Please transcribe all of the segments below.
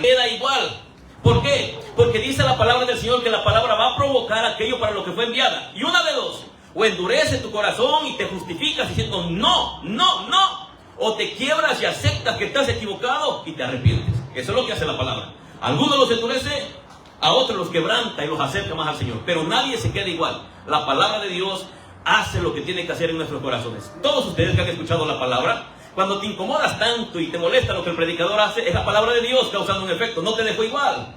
queda igual. ¿Por qué? Porque dice la palabra del Señor que la palabra va a provocar aquello para lo que fue enviada. Y una de dos: o endurece tu corazón y te justificas diciendo no, no, no, o te quiebras y aceptas que estás equivocado y te arrepientes. Eso es lo que hace la palabra. Algunos los endurece, a otros los quebranta y los acerca más al Señor. Pero nadie se queda igual. La palabra de Dios hace lo que tiene que hacer en nuestros corazones. Todos ustedes que han escuchado la palabra, cuando te incomodas tanto y te molesta lo que el predicador hace, es la palabra de Dios causando un efecto. No te dejó igual.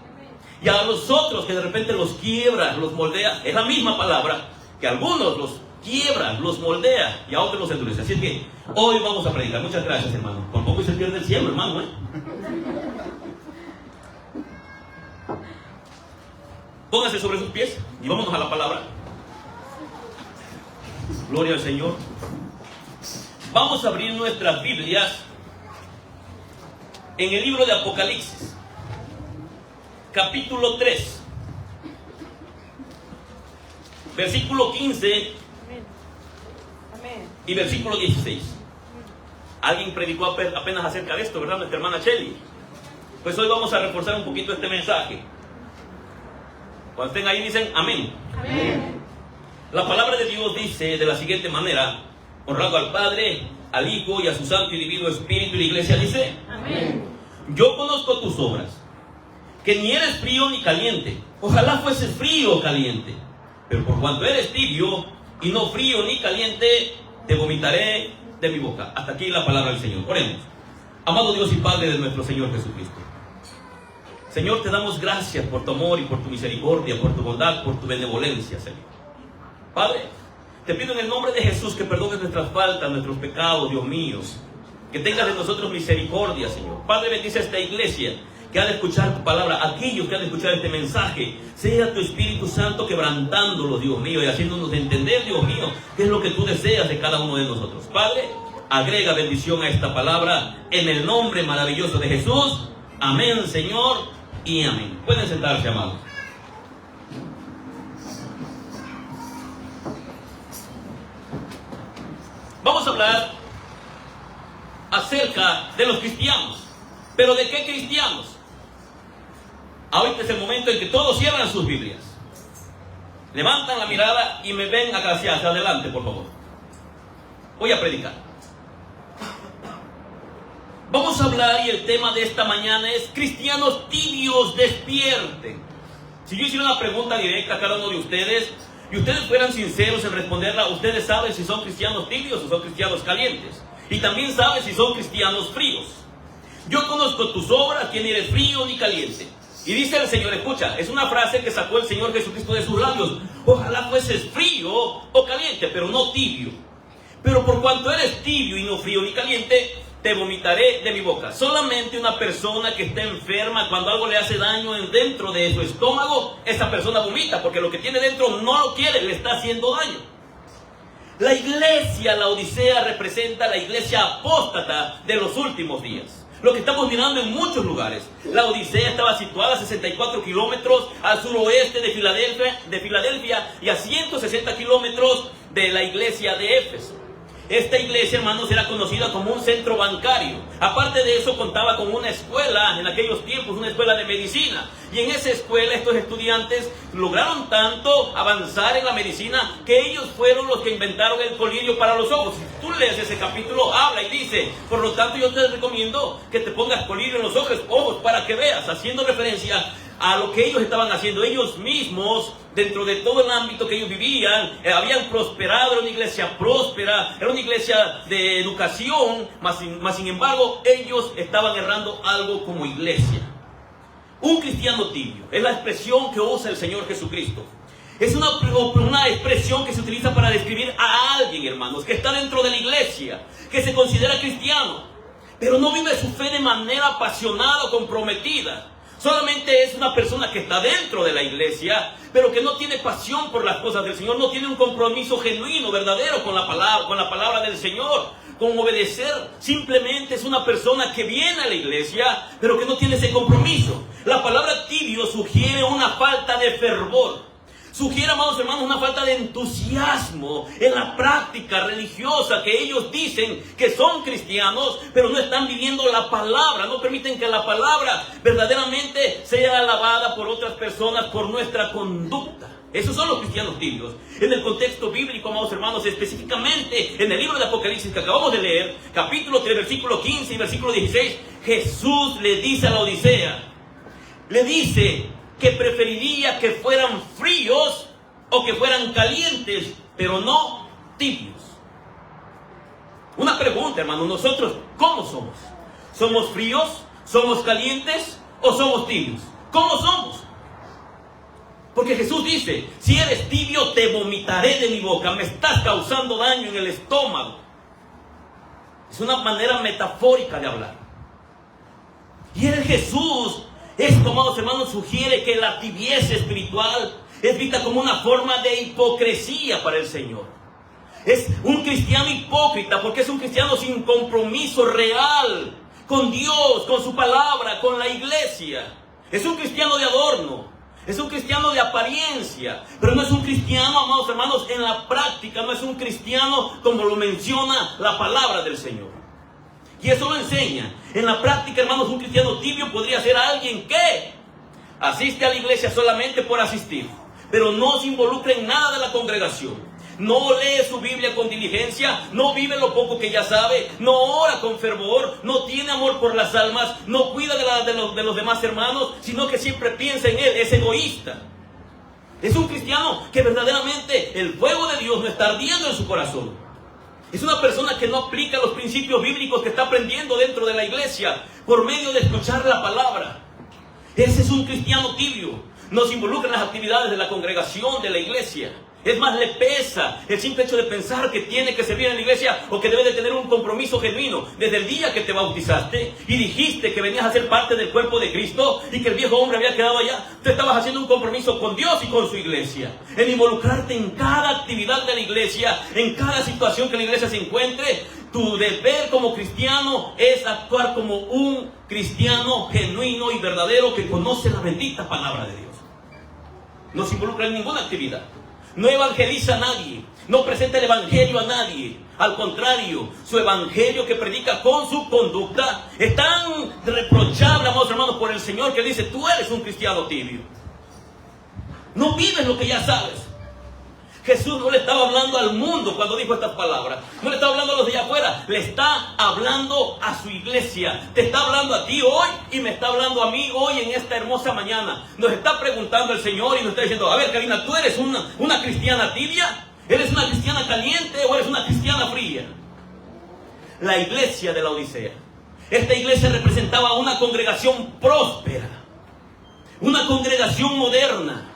Y a los otros que de repente los quiebra, los moldea, es la misma palabra que a algunos los quiebra, los moldea y a otros los endurece. Así es que hoy vamos a predicar. Muchas gracias, hermano. Por poco y se pierde el cielo, hermano, Póngase sobre sus pies y vámonos a la palabra. Gloria al Señor. Vamos a abrir nuestras Biblias en el libro de Apocalipsis, capítulo 3, versículo 15 y versículo 16. Alguien predicó apenas acerca de esto, ¿verdad? Nuestra hermana Shelly. Pues hoy vamos a reforzar un poquito este mensaje. Cuando estén ahí dicen amén. Amén. La palabra de Dios dice de la siguiente manera: honrando al Padre, al Hijo y a su Santo y Divino Espíritu. Y la iglesia dice: amén. Yo conozco tus obras, que ni eres frío ni caliente. Ojalá fueses frío o caliente. Pero por cuanto eres tibio y no frío ni caliente, te vomitaré de mi boca. Hasta aquí la palabra del Señor. Oremos. Amado Dios y Padre de nuestro Señor Jesucristo, Señor, te damos gracias por tu amor y por tu misericordia, por tu bondad, por tu benevolencia, Señor. Padre, te pido en el nombre de Jesús que perdones nuestras faltas, nuestros pecados, Dios mío. Que tengas de nosotros misericordia, Señor. Padre, bendice a esta iglesia que ha de escuchar tu palabra. Aquellos que han de escuchar este mensaje, sea tu Espíritu Santo quebrantándolo, Dios mío, y haciéndonos entender, Dios mío, qué es lo que tú deseas de cada uno de nosotros. Padre, agrega bendición a esta palabra en el nombre maravilloso de Jesús. Amén, Señor, y amén. Pueden sentarse, amados. Vamos a hablar acerca de los cristianos. ¿Pero de qué cristianos? Ahorita es el momento en que todos cierran sus Biblias, levantan la mirada y me ven hacia adelante, por favor. Voy a predicar. Vamos a hablar, y el tema de esta mañana es: cristianos tibios, despierten. Si yo hiciera una pregunta directa a cada uno de ustedes y ustedes fueran sinceros en responderla, ustedes saben si son cristianos tibios o son cristianos calientes. Y también saben si son cristianos fríos. Yo conozco tus obras, que ni eres frío ni caliente. Y dice el Señor, escucha, es una frase que sacó el Señor Jesucristo de sus labios: ojalá fueses frío o caliente, pero no tibio. Pero por cuanto eres tibio y no frío ni caliente, te vomitaré de mi boca. Solamente una persona que está enferma, cuando algo le hace daño dentro de su estómago, esa persona vomita, porque lo que tiene dentro no lo quiere, le está haciendo daño. La iglesia, la Odisea, representa la iglesia apóstata de los últimos días. Lo que estamos mirando en muchos lugares. La Odisea estaba situada a 64 kilómetros al suroeste de Filadelfia y a 160 kilómetros de la iglesia de Éfeso. Esta iglesia, hermanos, era conocida como un centro bancario. Aparte de eso, contaba con una escuela en aquellos tiempos, una escuela de medicina. Y en esa escuela estos estudiantes lograron tanto avanzar en la medicina que ellos fueron los que inventaron el colirio para los ojos. Si tú lees ese capítulo, habla y dice: por lo tanto, yo te recomiendo que te pongas colirio en los ojos para que veas, haciendo referencia a lo que ellos estaban haciendo. Ellos mismos, dentro de todo el ámbito que ellos vivían, habían prosperado. Era una iglesia próspera, era una iglesia de educación, mas sin embargo ellos estaban errando algo como iglesia. Un cristiano tibio es la expresión que usa el Señor Jesucristo. Es una expresión que se utiliza para describir a alguien, hermanos, que está dentro de la iglesia, que se considera cristiano, pero no vive su fe de manera apasionada o comprometida. Solamente es una persona que está dentro de la iglesia, pero que no tiene pasión por las cosas del Señor, no tiene un compromiso genuino, verdadero con la palabra del Señor, con obedecer. Simplemente es una persona que viene a la iglesia, pero que no tiene ese compromiso. La palabra tibio sugiere una falta de fervor. Sugiere, amados hermanos, una falta de entusiasmo en la práctica religiosa, que ellos dicen que son cristianos, pero no están viviendo la palabra, no permiten que la palabra verdaderamente sea alabada por otras personas por nuestra conducta. Esos son los cristianos tibios. En el contexto bíblico, amados hermanos, específicamente en el libro de Apocalipsis que acabamos de leer, capítulo 3, versículo 15 y versículo 16, Jesús le dice a la Odisea, le dice que preferiría que fueran fríos o que fueran calientes, pero no tibios. Una pregunta, hermano, nosotros, ¿cómo somos? ¿Somos fríos? ¿Somos calientes? ¿O somos tibios? ¿Cómo somos? Porque Jesús dice, si eres tibio te vomitaré de mi boca, me estás causando daño en el estómago. Es una manera metafórica de hablar. Y el Jesús, esto, amados hermanos, sugiere que la tibieza espiritual es vista como una forma de hipocresía para el Señor. Es un cristiano hipócrita porque es un cristiano sin compromiso real con Dios, con su palabra, con la iglesia. Es un cristiano de adorno. Es un cristiano de apariencia, pero no es un cristiano, amados hermanos, en la práctica. No es un cristiano como lo menciona la palabra del Señor. Y eso lo enseña. En la práctica, hermanos, un cristiano tibio podría ser alguien que asiste a la iglesia solamente por asistir, pero no se involucra en nada de la congregación. No lee su Biblia con diligencia, no vive lo poco que ya sabe, no ora con fervor, no tiene amor por las almas, no cuida de los demás hermanos, sino que siempre piensa en él, es egoísta. Es un cristiano que verdaderamente el fuego de Dios no está ardiendo en su corazón. Es una persona que no aplica los principios bíblicos que está aprendiendo dentro de la iglesia por medio de escuchar la palabra. Ese es un cristiano tibio, no se involucra en las actividades de la congregación, de la iglesia. Es más, le pesa el simple hecho de pensar que tiene que servir en la iglesia o que debe de tener un compromiso genuino. Desde el día que te bautizaste y dijiste que venías a ser parte del cuerpo de Cristo y que el viejo hombre había quedado allá, tú estabas haciendo un compromiso con Dios y con su iglesia. En involucrarte en cada actividad de la iglesia, en cada situación que la iglesia se encuentre. Tu deber como cristiano es actuar como un cristiano genuino y verdadero que conoce la bendita palabra de Dios. No se involucra en ninguna actividad. No evangeliza a nadie, no presenta el evangelio a nadie. Al contrario, su evangelio que predica con su conducta es tan reprochable, amados hermanos, por el Señor, que dice, tú eres un cristiano tibio. No vives lo que ya sabes. Jesús no le estaba hablando al mundo cuando dijo estas palabras. No le estaba hablando a los de allá afuera. Le está hablando a su iglesia. Te está hablando a ti hoy y me está hablando a mí hoy en esta hermosa mañana. Nos está preguntando el Señor y nos está diciendo, a ver, Karina, ¿tú eres una cristiana tibia? ¿Eres una cristiana caliente o eres una cristiana fría? La iglesia de la Odisea. Esta iglesia representaba una congregación próspera. Una congregación moderna.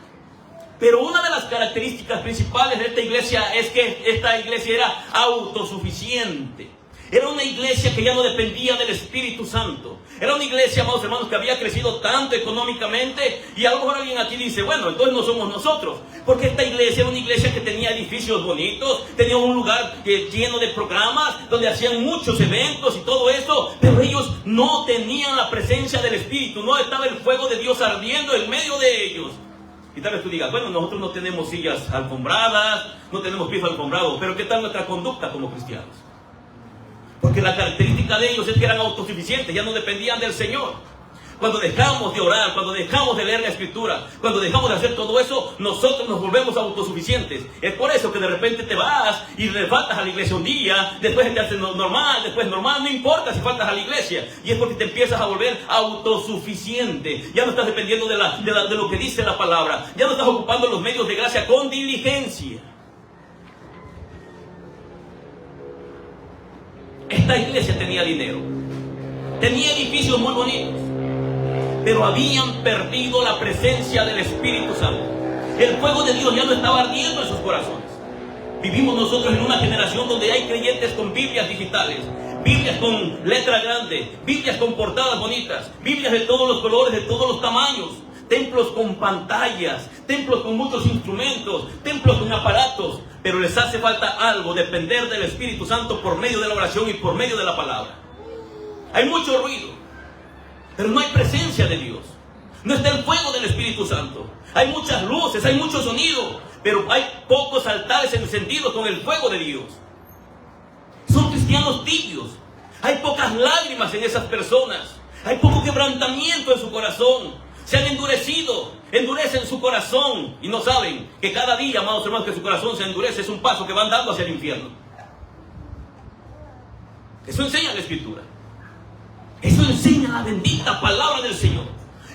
Pero una de las características principales de esta iglesia es que esta iglesia era autosuficiente. Era una iglesia que ya no dependía del Espíritu Santo. Era una iglesia, amados hermanos, que había crecido tanto económicamente. Y a lo mejor alguien aquí dice, bueno, entonces no somos nosotros. Porque esta iglesia era una iglesia que tenía edificios bonitos, tenía un lugar lleno de programas, donde hacían muchos eventos y todo eso. Pero ellos no tenían la presencia del Espíritu. No estaba el fuego de Dios ardiendo en medio de ellos. Y tal vez tú digas, bueno, nosotros no tenemos sillas alfombradas, no tenemos piso alfombrado, pero ¿qué tal nuestra conducta como cristianos? Porque la característica de ellos es que eran autosuficientes, ya no dependían del Señor. Cuando dejamos de orar, cuando dejamos de leer la Escritura, cuando dejamos de hacer todo eso, nosotros nos volvemos autosuficientes. Es por eso que de repente te vas y le faltas a la iglesia un día, después te haces normal, después normal, no importa si faltas a la iglesia. Y es porque te empiezas a volver autosuficiente. Ya no estás dependiendo de lo que dice la palabra. Ya no estás ocupando los medios de gracia con diligencia. Esta iglesia tenía dinero, tenía edificios muy bonitos, pero habían perdido la presencia del Espíritu Santo. El fuego de Dios ya no estaba ardiendo en sus corazones. Vivimos nosotros en una generación donde hay creyentes con Biblias digitales, Biblias con letra grande, Biblias con portadas bonitas, Biblias de todos los colores, de todos los tamaños, templos con pantallas, templos con muchos instrumentos, templos con aparatos, pero les hace falta algo, depender del Espíritu Santo por medio de la oración y por medio de la palabra. Hay mucho ruido, pero no hay presencia de Dios. No está el fuego del Espíritu Santo. Hay muchas luces, hay mucho sonido, pero hay pocos altares encendidos con el fuego de Dios. Son cristianos tibios. Hay pocas lágrimas en esas personas. Hay poco quebrantamiento en su corazón. Se han endurecido, endurecen su corazón y no saben que cada día, amados hermanos, que su corazón se endurece es un paso que van dando hacia el infierno. Eso enseña la Escritura. Eso enseña la bendita palabra del Señor.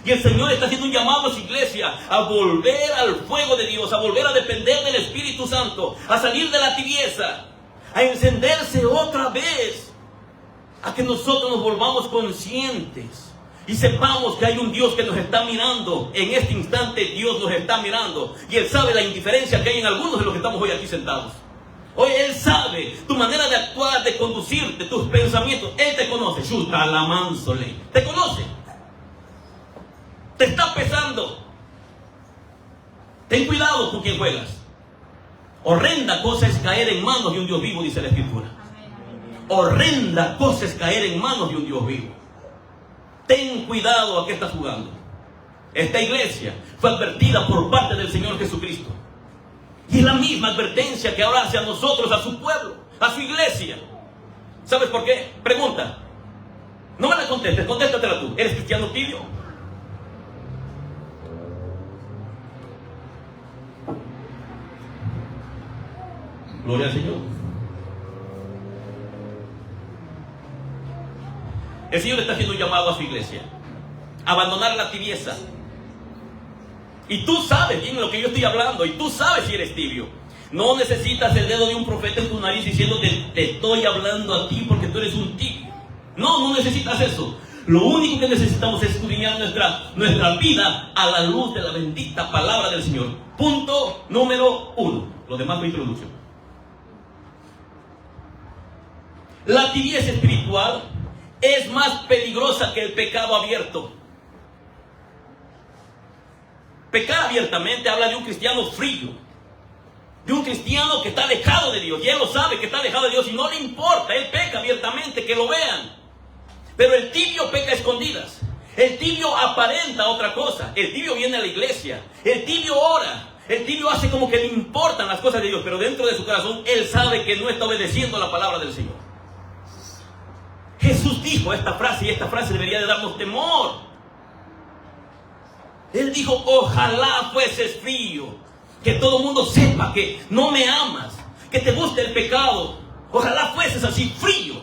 Y el Señor está haciendo un llamado a su iglesia a volver al fuego de Dios, a volver a depender del Espíritu Santo, a salir de la tibieza, a encenderse otra vez, a que nosotros nos volvamos conscientes y sepamos que hay un Dios que nos está mirando. En este instante Dios nos está mirando y Él sabe la indiferencia que hay en algunos de los que estamos hoy aquí sentados. Hoy Él sabe tu manera de actuar, de conducirte, tus pensamientos. Él te conoce. Chuta la mansole. Te conoce. Te está pesando. Ten cuidado con quien juegas. Horrenda cosa es caer en manos de un Dios vivo, dice la Escritura. Horrenda cosa es caer en manos de un Dios vivo. Ten cuidado a qué estás jugando. Esta iglesia fue advertida por parte del Señor Jesucristo. Y es la misma advertencia que ahora hace a nosotros, a su pueblo, a su iglesia. ¿Sabes por qué? Pregunta. No me la contestes, contéstatela tú. ¿Eres cristiano tibio? Gloria al Señor. El Señor está haciendo un llamado a su iglesia. Abandonar la tibieza. Y tú sabes bien lo que yo estoy hablando. Y tú sabes si eres tibio. No necesitas el dedo de un profeta en tu nariz diciéndote: te estoy hablando a ti porque tú eres un tibio. No necesitas eso. Lo único que necesitamos es escudriñar nuestra vida a la luz de la bendita palabra del Señor. Punto número 1. Lo demás fue introducción. La tibieza espiritual es más peligrosa que el pecado abierto. Pecar abiertamente habla de un cristiano frío, de un cristiano que está alejado de Dios. Y él lo sabe que está alejado de Dios y no le importa. Él peca abiertamente, que lo vean. Pero el tibio peca a escondidas. El tibio aparenta otra cosa. El tibio viene a la iglesia. El tibio ora. El tibio hace como que le importan las cosas de Dios, pero dentro de su corazón él sabe que no está obedeciendo la palabra del Señor. Jesús dijo esta frase, y esta frase debería de darnos temor. Él dijo: ojalá fueses frío, que todo el mundo sepa que no me amas, que te gusta el pecado. Ojalá fueses así, frío.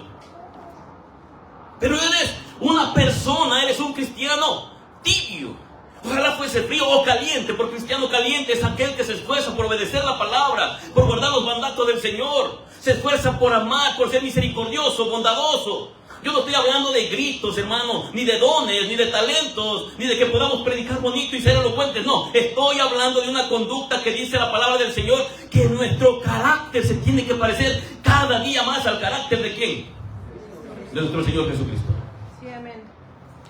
Pero eres una persona, eres un cristiano tibio. Ojalá fuese frío o caliente, porque cristiano caliente es aquel que se esfuerza por obedecer la palabra, por guardar los mandatos del Señor. Se esfuerza por amar, por ser misericordioso, bondadoso. Yo no estoy hablando de gritos, hermano, ni de dones, ni de talentos, ni de que podamos predicar bonito y ser elocuentes. No, estoy hablando de una conducta que dice la palabra del Señor, que nuestro carácter se tiene que parecer cada día más al carácter ¿de quién? De nuestro Señor Jesucristo. Sí, amén.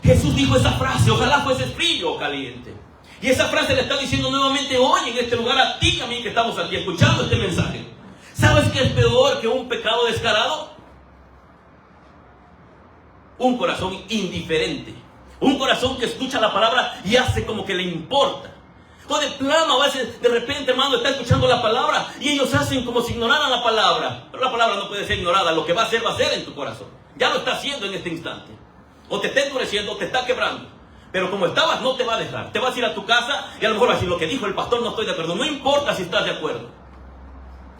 Jesús dijo esa frase: ojalá fueses frío o caliente. Y esa frase le está diciendo nuevamente hoy en este lugar a ti y a mí que estamos aquí escuchando este mensaje. ¿Sabes qué es peor que un pecado descarado? Un corazón indiferente. Un corazón que escucha la palabra y hace como que le importa. O de plano, a veces, de repente, hermano, está escuchando la palabra y ellos hacen como si ignoraran la palabra. Pero la palabra no puede ser ignorada. Lo que va a ser en tu corazón. Ya lo está haciendo en este instante. O te está endureciendo, o te está quebrando. Pero como estabas, no te va a dejar. Te vas a ir a tu casa y a lo mejor vas a decir: lo que dijo el pastor no estoy de acuerdo. No importa si estás de acuerdo.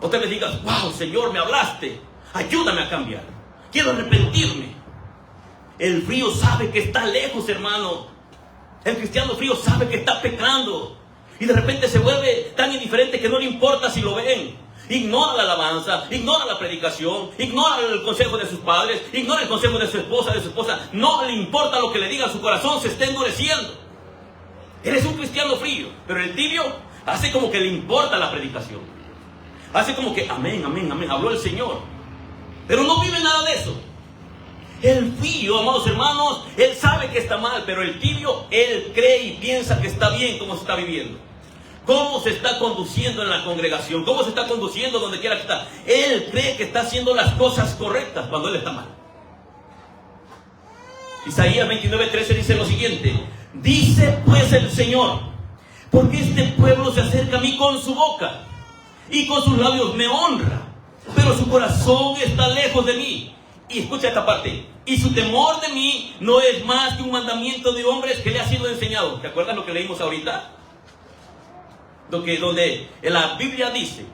O te le digas: wow, Señor, me hablaste. Ayúdame a cambiar. Quiero arrepentirme. El frío sabe que está lejos, hermano. El cristiano frío sabe que está pecando. Y de repente se vuelve tan indiferente que no le importa si lo ven. Ignora la alabanza, ignora la predicación, ignora el consejo de sus padres, ignora el consejo de su esposa, No le importa lo que le diga, su corazón se está endureciendo. Eres un cristiano frío, pero el tibio hace como que le importa la predicación. Hace como que amén, amén, amén, habló el Señor. Pero no vive nada de eso. El frío, amados hermanos, él sabe que está mal, pero el tibio, él cree y piensa que está bien como se está viviendo. Cómo se está conduciendo en la congregación, cómo se está conduciendo donde quiera que está. Él cree que está haciendo las cosas correctas cuando él está mal. Isaías 29:13 dice lo siguiente: Dice pues el Señor, porque este pueblo se acerca a mí con su boca y con sus labios me honra, pero su corazón está lejos de mí. Y escucha esta parte: y su temor de mí no es más que un mandamiento de hombres que le ha sido enseñado. ¿Te acuerdas lo que leímos ahorita? Donde la Biblia dice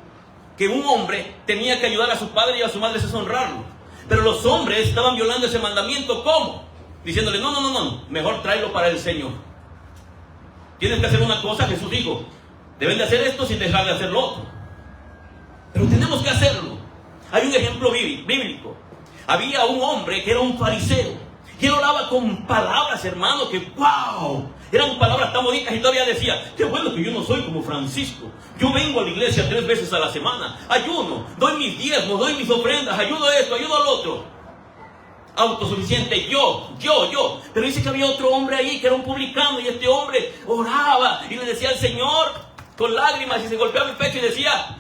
que un hombre tenía que ayudar a su padre y a su madre, es honrarlo. Pero los hombres estaban violando ese mandamiento. ¿Cómo? Diciéndole, no, mejor tráelo para el Señor. Tienes que hacer una cosa, Jesús dijo, deben de hacer esto sin dejar de hacer lo otro. Pero tenemos que hacerlo. Hay un ejemplo bíblico. Había un hombre que era un fariseo, y él oraba con palabras, hermano, que ¡wow! Eran palabras tan bonitas, y todavía decía, qué bueno que yo no soy como Francisco. Yo vengo a la iglesia 3 veces a la semana, ayuno, doy mis diezmos, doy mis ofrendas, ayudo a esto, ayudo al otro. Autosuficiente, yo. Pero dice que había otro hombre ahí que era un publicano, y este hombre oraba y le decía al Señor con lágrimas, y se golpeaba el pecho y decía,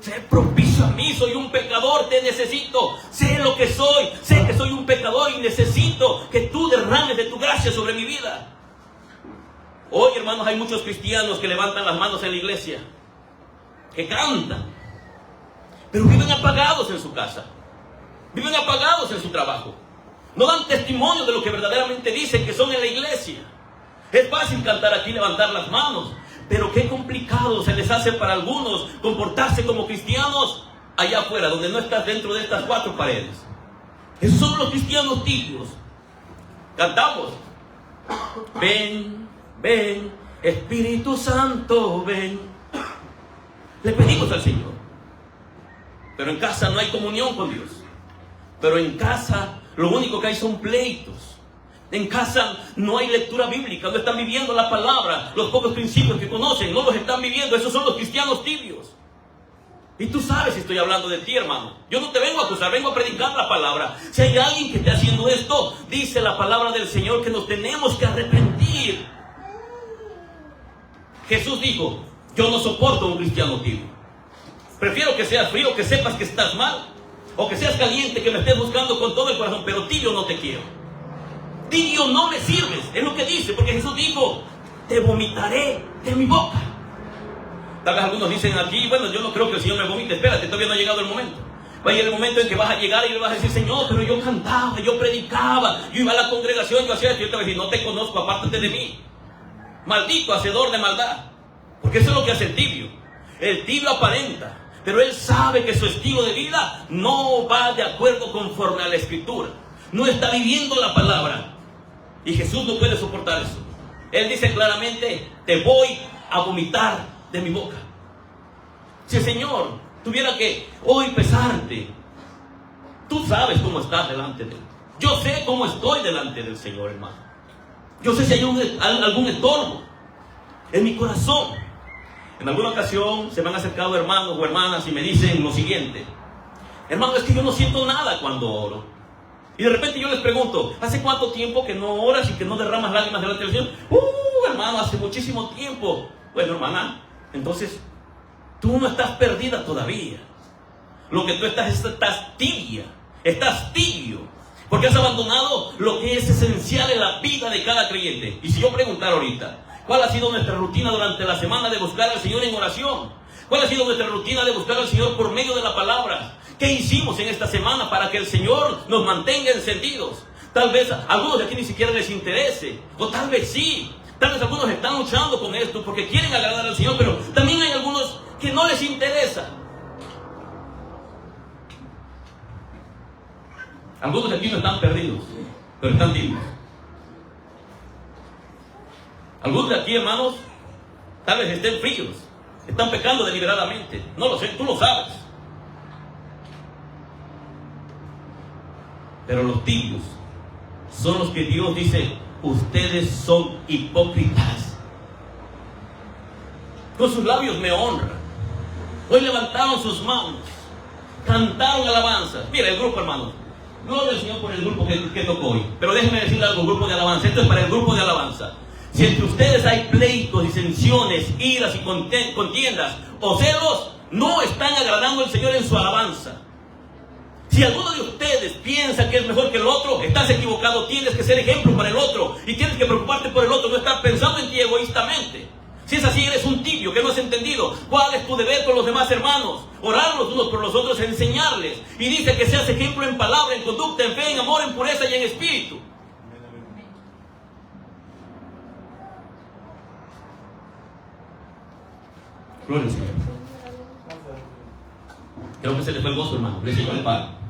sé propicio a mí, soy un pecador, te necesito, sé lo que soy, sé que soy un pecador y necesito que tú derrames de tu gracia sobre mi vida. Hoy, hermanos, hay muchos cristianos que levantan las manos en la iglesia, que cantan, pero viven apagados en su casa, viven apagados en su trabajo, no dan testimonio de lo que verdaderamente dicen que son en la iglesia. Es fácil cantar aquí, levantar las manos, pero qué complicado se les hace para algunos comportarse como cristianos allá afuera, donde no estás dentro de estas 4 paredes. Esos son los cristianos tibios. Cantamos, ven, ven, Espíritu Santo, ven. Le pedimos al Señor, pero en casa no hay comunión con Dios. Pero en casa lo único que hay son pleitos. En casa no hay lectura bíblica, no están viviendo la palabra. Los pocos principios que conocen no los están viviendo. Esos son los cristianos tibios. Y tú sabes si estoy hablando de ti, hermano. Yo no te vengo a acusar, vengo a predicar la palabra. Si hay alguien que esté haciendo esto, dice la palabra del Señor que nos tenemos que arrepentir. Jesús dijo, yo no soporto a un cristiano tibio. Prefiero que seas frío, que sepas que estás mal, o que seas caliente, que me estés buscando con todo el corazón, pero tibio no te quiero. Tibio no me sirves, es lo que dice, porque Jesús dijo, te vomitaré de mi boca. Tal vez algunos dicen aquí, bueno, yo no creo que el Señor me vomite, espérate, todavía no ha llegado el momento. Va a llegar el momento en que vas a llegar y le vas a decir, Señor, pero yo cantaba, yo predicaba, yo iba a la congregación, yo hacía esto, y yo te voy a decir, no te conozco, apártate de mí. Maldito hacedor de maldad. Porque eso es lo que hace el tibio. El tibio aparenta, pero él sabe que su estilo de vida no va de acuerdo conforme a la Escritura. No está viviendo la palabra. Y Jesús no puede soportar eso. Él dice claramente, te voy a vomitar de mi boca. Si el Señor tuviera que hoy pesarte, tú sabes cómo estás delante de Él. Yo sé cómo estoy delante del Señor, hermano. Yo sé si hay algún estorbo en mi corazón. En alguna ocasión se me han acercado hermanos o hermanas y me dicen lo siguiente: hermano, es que yo no siento nada cuando oro. Y de repente yo les pregunto, ¿hace cuánto tiempo que no oras y que no derramas lágrimas delante del Señor? Hermano, hace muchísimo tiempo. Bueno, hermana, entonces tú no estás perdida todavía. Lo que tú estás tibia, estás tibio, porque has abandonado lo que es esencial en la vida de cada creyente. Y si yo preguntara ahorita, ¿cuál ha sido nuestra rutina durante la semana de buscar al Señor en oración? ¿Cuál ha sido nuestra rutina de buscar al Señor por medio de la palabra? ¿Qué hicimos en esta semana para que el Señor nos mantenga encendidos? Tal vez a algunos de aquí ni siquiera les interese, o tal vez sí. Tal vez algunos están luchando con esto porque quieren agradar al Señor, pero también hay algunos que no les interesa. Algunos de aquí no están perdidos, pero están tibios. Algunos de aquí, hermanos, tal vez estén fríos, están pecando deliberadamente. No lo sé, tú lo sabes. Pero los tibios son los que Dios dice, ustedes son hipócritas. Con sus labios me honran. Hoy levantaron sus manos, cantaron alabanzas. Mira el grupo, hermanos. Gloria al Señor por el grupo que tocó hoy. Pero déjenme decirle algo, grupo de alabanza. Esto es para el grupo de alabanza. Si entre ustedes hay pleitos, disensiones, iras y contiendas o celos, no están agradando al Señor en su alabanza. Si alguno de ustedes piensa que es mejor que el otro, estás equivocado. Tienes que ser ejemplo para el otro y tienes que preocuparte por el otro, no estar pensando en ti egoístamente. Si es así, eres un tibio que no has entendido cuál es tu deber con los demás hermanos. Orar los unos por los otros, enseñarles. Y dice que seas ejemplo en palabra, en conducta, en fe, en amor, en pureza y en espíritu. Gloria al Señor. Creo que se le fue el gozo, hermano. Le llegó el paro.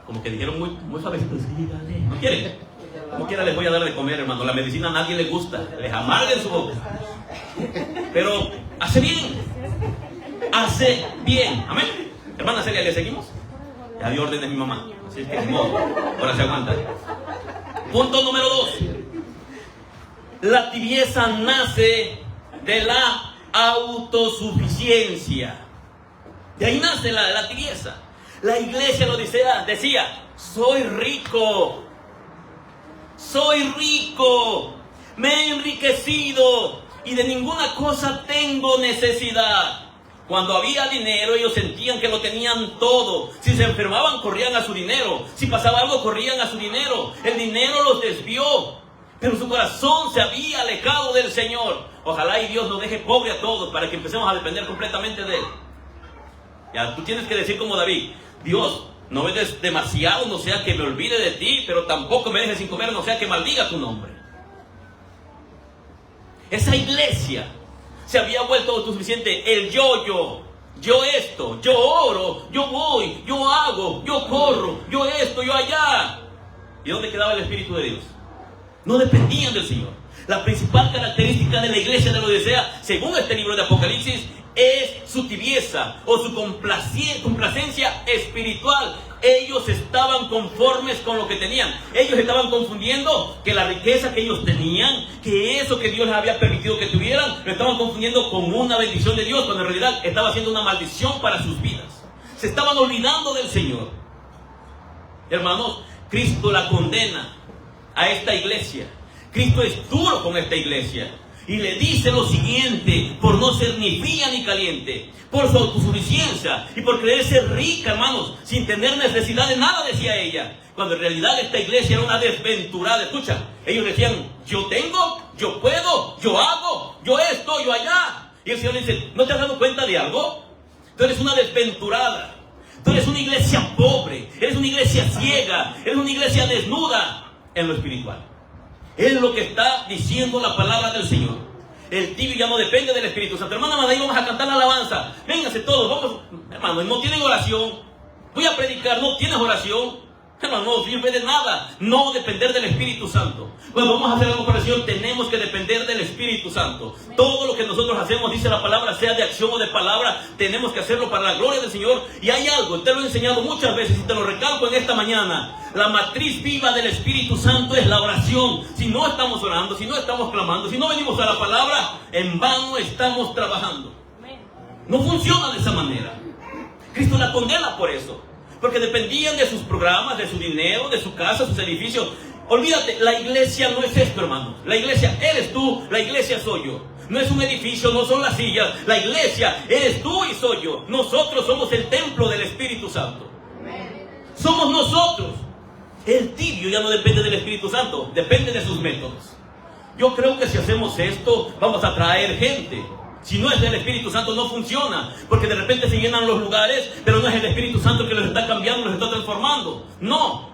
Como que dijeron muy suavecito. ¿No quieren? Como quiera les voy a dar de comer, hermano. La medicina a nadie le gusta. Les amarga en su boca. Pero hace bien. Hace bien. Amén. Hermana Celia, ¿le seguimos? Ya dio órdenes mi mamá. Así es que ni modo. Ahora se aguanta. Punto número 2. La tibieza nace de la autosuficiencia. De ahí nace la tibieza. La iglesia lo decía, soy rico, me he enriquecido y de ninguna cosa tengo necesidad. Cuando había dinero, ellos sentían que lo tenían todo. Si se enfermaban, corrían a su dinero. Si pasaba algo, corrían a su dinero. El dinero los desvió, pero su corazón se había alejado del Señor. Ojalá y Dios nos deje pobre a todos para que empecemos a depender completamente de Él. Ya, tú tienes que decir como David: Dios, no me des demasiado, no sea que me olvide de ti, pero tampoco me dejes sin comer, no sea que maldiga tu nombre. Esa iglesia se había vuelto autosuficiente. El yo esto, yo oro, yo voy, yo hago, yo corro, yo esto, yo allá. ¿Y dónde quedaba el Espíritu de Dios? No dependían del Señor. La principal característica de la iglesia de la Odisea, según este libro de Apocalipsis, es su tibieza o su complacencia espiritual. Ellos estaban conformes con lo que tenían. Ellos estaban confundiendo que la riqueza que ellos tenían, que eso que Dios les había permitido que tuvieran, lo estaban confundiendo con una bendición de Dios, cuando en realidad estaba siendo una maldición para sus vidas. Se estaban olvidando del Señor. Hermanos, Cristo la condena a esta iglesia. Cristo es duro con esta iglesia y le dice lo siguiente: por no ser ni fría ni caliente, por su autosuficiencia y por creerse rica, hermanos, sin tener necesidad de nada, decía ella, cuando en realidad esta iglesia era una desventurada. Escucha, ellos decían: yo tengo, yo puedo, yo hago, yo esto, yo allá. Y el Señor le dice: ¿no te has dado cuenta de algo? Tú eres una desventurada, tú eres una iglesia pobre, eres una iglesia ciega, eres una iglesia desnuda en lo espiritual. Es lo que está diciendo la palabra del Señor. El tibio ya no depende del Espíritu Santo. Hermana, ahí vamos a cantar la alabanza. Vénganse todos, vamos. Hermano, no tienen oración. Voy a predicar, no tienes oración. Hermano, no sirve de nada no depender del Espíritu Santo. Cuando vamos a hacer algo para el Señor, tenemos que depender del Espíritu Santo. Todo lo que nosotros hacemos, dice la palabra, sea de acción o de palabra, tenemos que hacerlo para la gloria del Señor. Y hay algo, te lo he enseñado muchas veces y te lo recalco en esta mañana. La matriz viva del Espíritu Santo es la oración. Si no estamos orando, si no estamos clamando, si no venimos a la palabra, en vano estamos trabajando. No funciona de esa manera. Cristo la condena por eso, porque dependían de sus programas, de su dinero, de su casa, sus edificios. Olvídate, la iglesia no es esto, hermano. La iglesia eres tú, la iglesia soy yo. No es un edificio, no son las sillas. La iglesia eres tú y soy yo. Nosotros somos el templo del Espíritu Santo. Somos nosotros. El tibio ya no depende del Espíritu Santo, depende de sus métodos. Yo creo que si hacemos esto, vamos a atraer gente. Si no es del Espíritu Santo, no funciona, porque de repente se llenan los lugares, pero no es el Espíritu Santo que los está cambiando, los está transformando. No.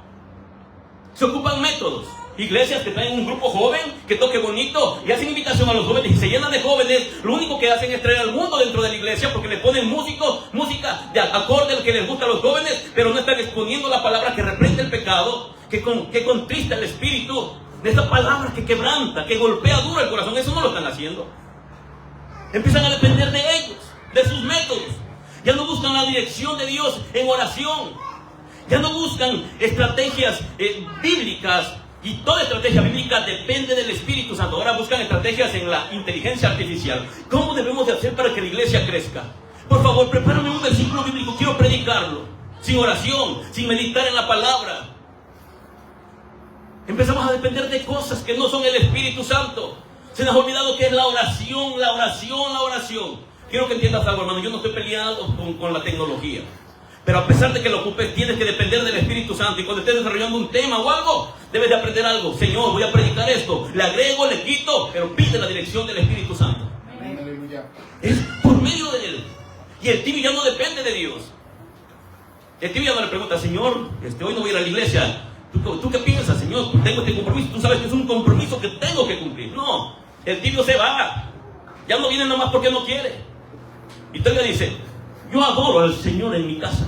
Se ocupan métodos. Iglesias que traen un grupo joven, que toque bonito, y hacen invitación a los jóvenes, y se llenan de jóvenes. Lo único que hacen es traer al mundo dentro de la iglesia, porque les ponen música de acorde al que les gusta a los jóvenes, pero no están exponiendo la palabra que reprende el pecado, que contrista el espíritu, de esa palabra que quebranta, que golpea duro el corazón. Eso no lo están haciendo. Empiezan a depender de ellos, de sus métodos. Ya no buscan la dirección de Dios en oración. Ya no buscan estrategias bíblicas. Y toda estrategia bíblica depende del Espíritu Santo. Ahora buscan estrategias en la inteligencia artificial. ¿Cómo debemos de hacer para que la iglesia crezca? Por favor, prepárame un versículo bíblico. Quiero predicarlo. Sin oración, sin meditar en la palabra. Empezamos a depender de cosas que no son el Espíritu Santo. Se nos ha olvidado que es la oración, la oración, la oración. quiero que entiendas algo, hermano. Yo no estoy peleado con la tecnología. Pero a pesar de que lo ocupes, tienes que depender del Espíritu Santo. Y cuando estés desarrollando un tema o algo, debes de aprender algo. Señor, voy a predicar esto. Le agrego, le quito, pero pide la dirección del Espíritu Santo. Es por medio de Él. Y el tibio ya no depende de Dios. El tibio ya no le pregunta, Señor, hoy no voy a ir a la iglesia. ¿Tú qué piensas, Señor? Tengo este compromiso. Tú sabes que es un compromiso que tengo que cumplir. No, el tibio se va. Ya no viene nomás porque no quiere. Y todavía dice, yo adoro al Señor en mi casa.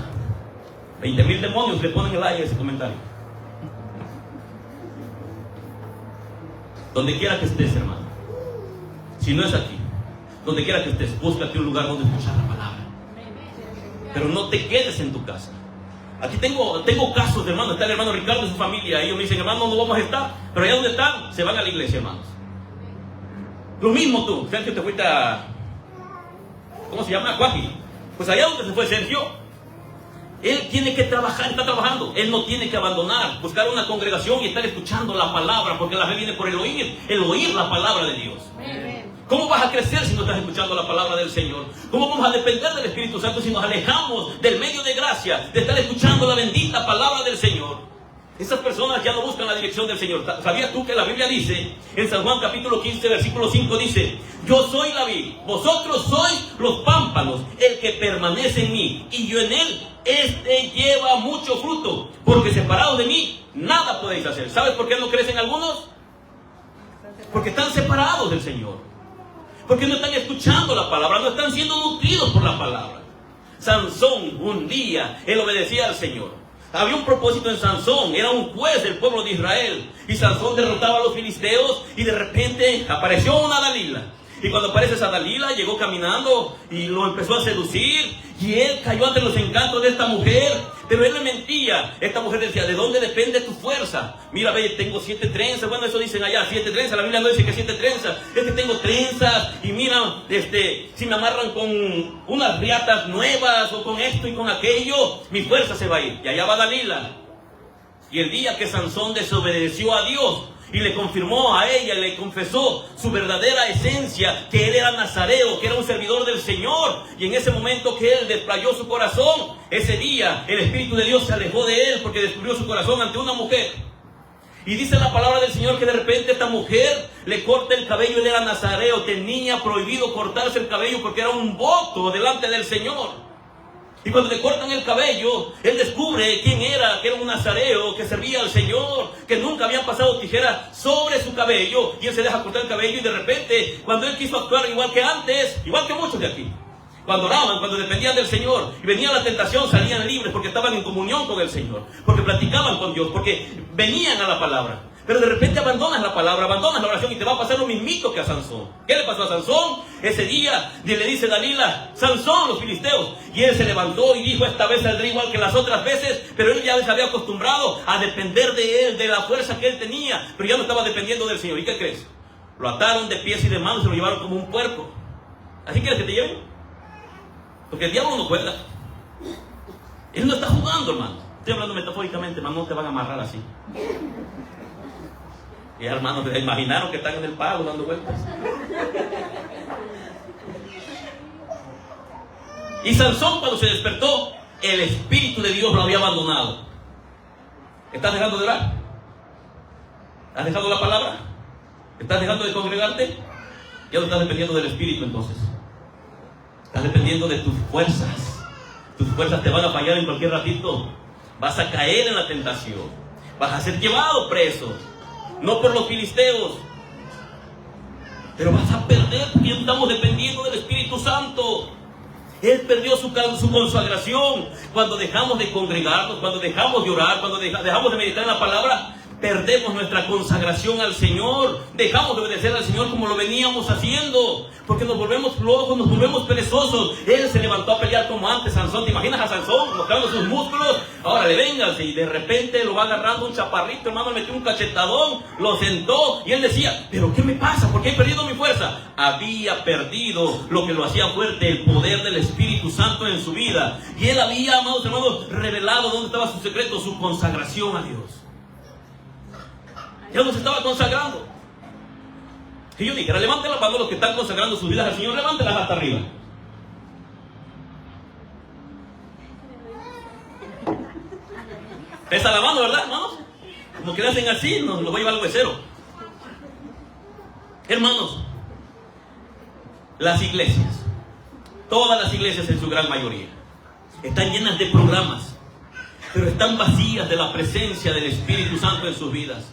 20,000 demonios le ponen el like a ese comentario. Donde quiera que estés, hermano. Si no es aquí, donde quiera que estés, búscate un lugar donde escuchar la palabra. Pero no te quedes en tu casa. Aquí tengo casos de hermanos. Está el hermano Ricardo y su familia. Ellos me dicen, hermano, no vamos a estar. Pero allá donde están, se van a la iglesia, hermanos. Lo mismo tú. Sergio, te fuiste a... ¿cómo se llama? Acuaji. Pues allá donde se fue Sergio, él tiene que trabajar, está trabajando. Él no tiene que abandonar, buscar una congregación y estar escuchando la palabra, porque la fe viene por el oír la palabra de Dios. ¿Cómo vas a crecer si no estás escuchando la palabra del Señor? ¿Cómo vamos a depender del Espíritu Santo si nos alejamos del medio de gracia, de estar escuchando la bendita palabra del Señor? Esas personas ya no buscan la dirección del Señor. ¿Sabías tú que la Biblia dice, en San Juan capítulo 15, versículo 5, dice, yo soy la vid, vosotros sois los pámpanos, el que permanece en mí y yo en él, este lleva mucho fruto, porque separados de mí, nada podéis hacer. ¿Sabes por qué no crecen algunos? Porque están separados del Señor. Porque no están escuchando la palabra, no están siendo nutridos por la palabra. Sansón, un día, él obedecía al Señor. Había un propósito en Sansón, era un juez del pueblo de Israel. Y Sansón derrotaba a los filisteos y de repente apareció una Dalila. Y cuando aparece esa Dalila, llegó caminando y lo empezó a seducir. Y él cayó ante los encantos de esta mujer. Pero él le mentía. Esta mujer decía, ¿de dónde depende tu fuerza? Mira, ve, tengo 7 trenzas. Bueno, eso dicen allá, 7 trenzas. La Biblia no dice que 7 trenzas. Es que tengo trenzas. Y mira, si me amarran con unas riatas nuevas o con esto y con aquello, mi fuerza se va a ir. Y allá va Dalila. Y el día que Sansón desobedeció a Dios y le confirmó a ella, le confesó su verdadera esencia, que él era nazareo, que era un servidor del Señor, y en ese momento que él desplayó su corazón, ese día el Espíritu de Dios se alejó de él porque descubrió su corazón ante una mujer. Y dice la palabra del Señor que de repente esta mujer le corta el cabello. Él era nazareo, tenía prohibido cortarse el cabello porque era un voto delante del Señor. Y cuando le cortan el cabello, él descubre quién era, que era un nazareo, que servía al Señor, que nunca habían pasado tijera sobre su cabello, y él se deja cortar el cabello. Y de repente, cuando él quiso actuar igual que antes, igual que muchos de aquí, cuando oraban, cuando dependían del Señor, y venía la tentación, salían libres porque estaban en comunión con el Señor, porque platicaban con Dios, porque venían a la palabra. Pero de repente abandonas la palabra, abandonas la oración y te va a pasar lo mismito que a Sansón. ¿Qué le pasó a Sansón? Ese día le dice Dalila, Sansón, los filisteos. Y él se levantó y dijo, esta vez saldré igual que las otras veces. Pero él ya se había acostumbrado a depender de él, de la fuerza que él tenía. Pero ya no estaba dependiendo del Señor. ¿Y qué crees? Lo ataron de pies y de manos y se lo llevaron como un puerco. ¿Así quieres que te lleven? Porque el diablo no juega. Él no está jugando, hermano. Estoy hablando metafóricamente, hermano, no te van a amarrar así. Y hermanos, ¿se imaginaron que están en el palo dando vueltas? Y Sansón, cuando se despertó, el Espíritu de Dios lo había abandonado. ¿Estás dejando de orar? ¿Has dejado la palabra? ¿Estás dejando de congregarte? Ya no estás dependiendo del Espíritu entonces. Estás dependiendo de tus fuerzas. Tus fuerzas te van a fallar en cualquier ratito. Vas a caer en la tentación. Vas a ser llevado preso. No por los filisteos, pero vas a perder porque estamos dependiendo del Espíritu Santo. Él perdió su consagración cuando dejamos de congregarnos, cuando dejamos de orar, cuando dejamos de meditar en la palabra. Perdemos nuestra consagración al Señor, dejamos de obedecer al Señor como lo veníamos haciendo, porque nos volvemos flojos, nos volvemos perezosos. Él se levantó a pelear como antes. Sansón, ¿te imaginas a Sansón mostrando sus músculos? Ahora le vénganse, y de repente lo va agarrando un chaparrito, hermano, le metió un cachetadón, lo sentó, y él decía, ¿pero qué me pasa? ¿Por qué he perdido mi fuerza? Había perdido lo que lo hacía fuerte, el poder del Espíritu Santo en su vida, y él había, amados hermanos, revelado dónde estaba su secreto, su consagración a Dios. Ya nos estaba consagrando. Y yo dije, levanten las manos los que están consagrando sus vidas al Señor, levántenlas hasta arriba. Esa la mano, ¿verdad, hermanos? Como que le hacen así, nos lo voy a llevar al huesero. Hermanos, las iglesias, todas las iglesias en su gran mayoría, están llenas de programas, pero están vacías de la presencia del Espíritu Santo en sus vidas.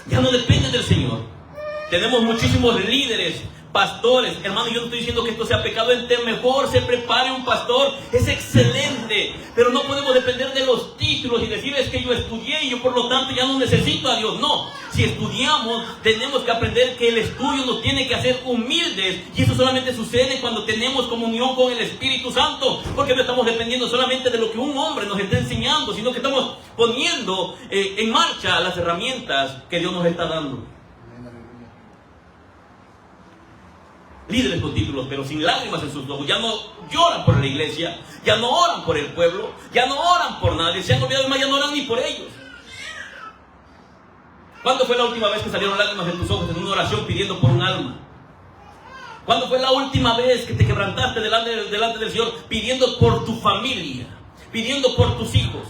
Ya no dependen del Señor. Tenemos muchísimos líderes, pastores. Hermano, yo no estoy diciendo que esto sea pecado. Entre mejor se prepare un pastor, es excelente. Pero no podemos depender de los títulos y decir es que yo estudié y yo por lo tanto ya no necesito a Dios. No, si estudiamos tenemos que aprender que el estudio nos tiene que hacer humildes. Y eso solamente sucede cuando tenemos comunión con el Espíritu Santo. Porque no estamos dependiendo solamente de lo que un hombre nos está enseñando, sino que estamos poniendo en marcha las herramientas que Dios nos está dando. Líderes con títulos, pero sin lágrimas en sus ojos. Ya no lloran por la iglesia, ya no oran por el pueblo, ya no oran por nadie. Se han olvidado más, ya no oran ni por ellos. ¿Cuándo fue la última vez que salieron lágrimas en tus ojos en una oración pidiendo por un alma? ¿Cuándo fue la última vez que te quebrantaste delante del Señor pidiendo por tu familia, pidiendo por tus hijos?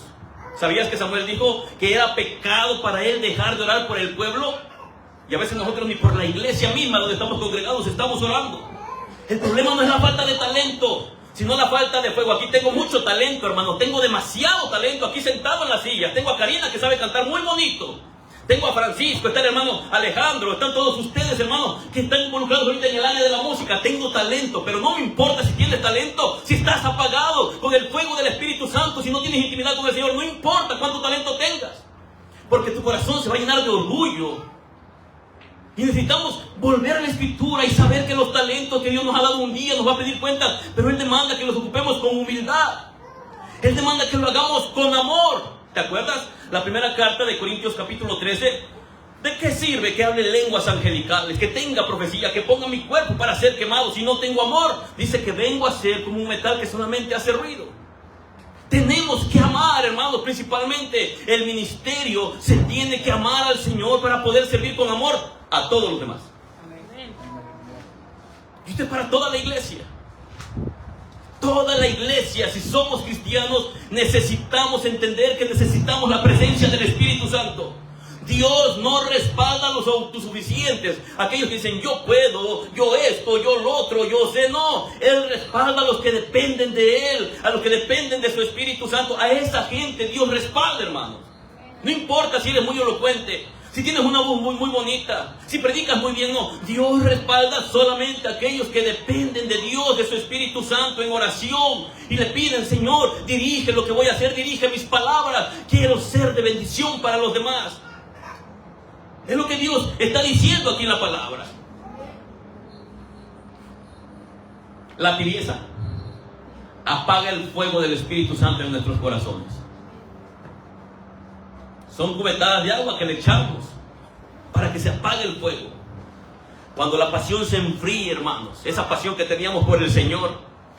¿Sabías que Samuel dijo que era pecado para él dejar de orar por el pueblo? Y a veces nosotros ni por la iglesia misma donde estamos congregados estamos orando. El problema no es la falta de talento, sino la falta de fuego. Aquí tengo mucho talento, hermano. Tengo demasiado talento aquí sentado en la silla. Tengo a Karina que sabe cantar muy bonito. Tengo a Francisco, está el hermano Alejandro, están todos ustedes, hermanos, que están involucrados ahorita en el área de la música. Tengo talento, pero no me importa si tienes talento, si estás apagado con el fuego del Espíritu Santo, si no tienes intimidad con el Señor. No importa cuánto talento tengas, porque tu corazón se va a llenar de orgullo. Y necesitamos volver a la Escritura y saber que los talentos que Dios nos ha dado un día nos va a pedir cuentas, pero Él demanda que los ocupemos con humildad. Él demanda que lo hagamos con amor. ¿Te acuerdas? La primera carta de Corintios capítulo 13. ¿De qué sirve que hable lenguas angelicales, que tenga profecía, que ponga mi cuerpo para ser quemado si no tengo amor? Dice que vengo a ser como un metal que solamente hace ruido. Tenemos que amar, hermanos, principalmente el ministerio se tiene que amar al Señor para poder servir con amor a todos los demás. Y esto es para toda la iglesia. Toda la iglesia, si somos cristianos, necesitamos entender que necesitamos la presencia del Espíritu Santo. Dios no respalda a los autosuficientes, aquellos que dicen yo puedo, yo esto, yo lo otro, yo sé. No, Él respalda a los que dependen de Él, a los que dependen de su Espíritu Santo. A esa gente Dios respalda, hermanos. No importa si eres muy elocuente, si tienes una voz muy bonita, si predicas muy bien. No, Dios respalda solamente a aquellos que dependen de Dios, de su Espíritu Santo, en oración y le piden: Señor, dirige lo que voy a hacer, dirige mis palabras, quiero ser de bendición para los demás. Es lo que Dios está diciendo aquí en la palabra. La tibieza apaga el fuego del Espíritu Santo en nuestros corazones. Son cubetadas de agua que le echamos para que se apague el fuego. Cuando la pasión se enfríe, hermanos, esa pasión que teníamos por el Señor.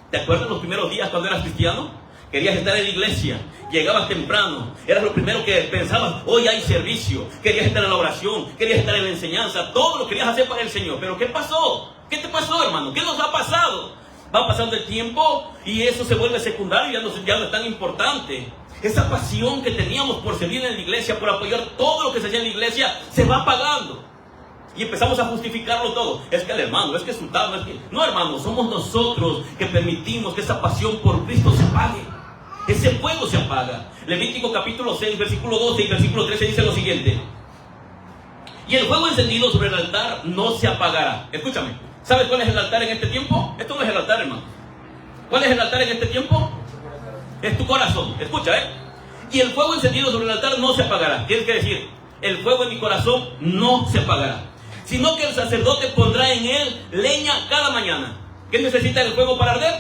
¿Te acuerdas los primeros días cuando eras cristiano? Querías estar en la iglesia, llegabas temprano, eras lo primero que pensabas: hoy hay servicio. Querías estar en la oración, querías estar en la enseñanza, todo lo querías hacer para el Señor. Pero ¿qué pasó? ¿Qué te pasó, hermano? ¿Qué nos ha pasado? Va pasando el tiempo y eso se vuelve secundario, ya no es tan importante. Esa pasión que teníamos por servir en la iglesia, por apoyar todo lo que se hacía en la iglesia, se va apagando. Y empezamos a justificarlo todo. Es que el hermano, es que es sultano, es que... No, hermano, somos nosotros que permitimos que esa pasión por Cristo se apague. Ese fuego se apaga. Levítico capítulo 6, versículo 12 y versículo 13 dice lo siguiente: y el fuego encendido sobre el altar no se apagará. Escúchame, ¿sabes cuál es el altar en este tiempo? Esto no es el altar, hermano. ¿Cuál es el altar en este tiempo? Es tu corazón. Escucha, y el fuego encendido sobre el altar no se apagará. Tiene que decir: el fuego en mi corazón no se apagará, sino que el sacerdote pondrá en él leña cada mañana. ¿Qué necesita el fuego para arder?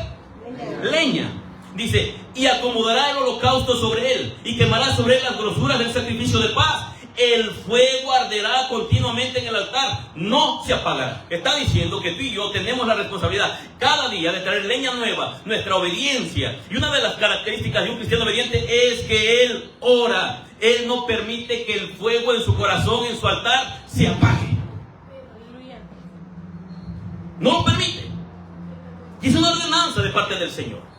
Leña. Dice: y acomodará el holocausto sobre él, y quemará sobre él las grosuras del sacrificio de paz. El fuego arderá continuamente en el altar, no se apagará. Está diciendo que tú y yo tenemos la responsabilidad cada día de traer leña nueva, nuestra obediencia. Y una de las características de un cristiano obediente es que él ora. Él no permite que el fuego en su corazón, en su altar, se apague. No lo permite. Y es una ordenanza de parte del Señor.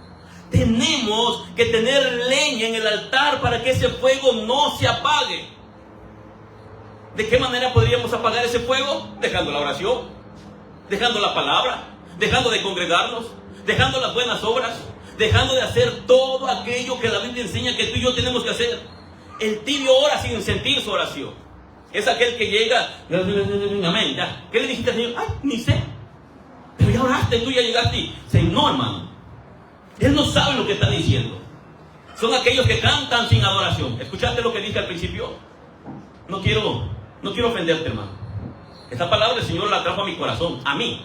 Tenemos que tener leña en el altar para que ese fuego no se apague. ¿De qué manera podríamos apagar ese fuego? Dejando la oración, dejando la palabra, dejando de congregarnos, dejando las buenas obras, dejando de hacer todo aquello que la Biblia enseña que tú y yo tenemos que hacer. El tibio ora sin sentir su oración. Es aquel que llega, amén, ya. ¿Qué le dijiste al Señor? Ay, ni sé. Pero ya oraste, tú ya llegaste. No, hermano. Él no sabe lo que está diciendo. Son aquellos que cantan sin adoración. ¿Escuchaste lo que dije al principio? No quiero ofenderte, hermano. Esta palabra el Señor la trajo a mi corazón, a mí.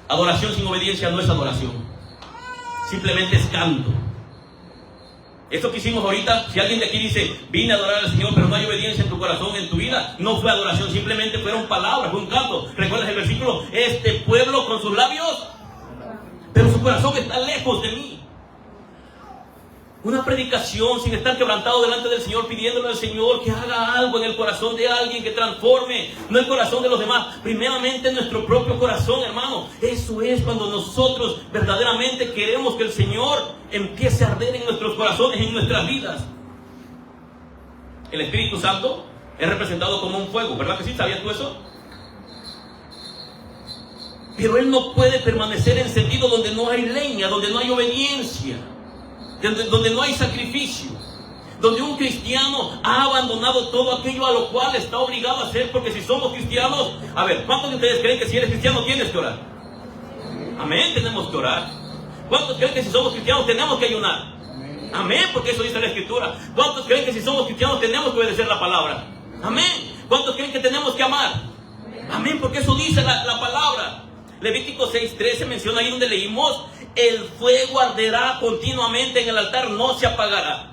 Adoración sin obediencia no es adoración. Simplemente es canto. Esto que hicimos ahorita, si alguien de aquí dice, vine a adorar al Señor, pero no hay obediencia en tu corazón, en tu vida, no fue adoración, simplemente fueron palabras, fue un canto. ¿Recuerdas el versículo? Este pueblo con sus labios, pero su corazón está lejos de mí. Una predicación sin estar quebrantado delante del Señor, pidiéndole al Señor que haga algo en el corazón de alguien, que transforme, no el corazón de los demás, primeramente nuestro propio corazón, hermano. Eso es cuando nosotros verdaderamente queremos que el Señor empiece a arder en nuestros corazones, en nuestras vidas. El Espíritu Santo es representado como un fuego, ¿verdad que sí? ¿Sabías tú eso? Pero Él no puede permanecer encendido donde no hay leña, donde no hay obediencia, donde no hay sacrificio, donde un cristiano ha abandonado todo aquello a lo cual está obligado a hacer. Porque si somos cristianos, a ver, ¿cuántos de ustedes creen que si eres cristiano tienes que orar? Amén, tenemos que orar. ¿Cuántos creen que si somos cristianos tenemos que ayunar? Amén, porque eso dice la Escritura. ¿Cuántos creen que si somos cristianos tenemos que obedecer la palabra? Amén. ¿Cuántos creen que tenemos que amar? Amén, porque eso dice la palabra. Levítico 6:13 menciona ahí donde leímos: el fuego arderá continuamente en el altar, no se apagará.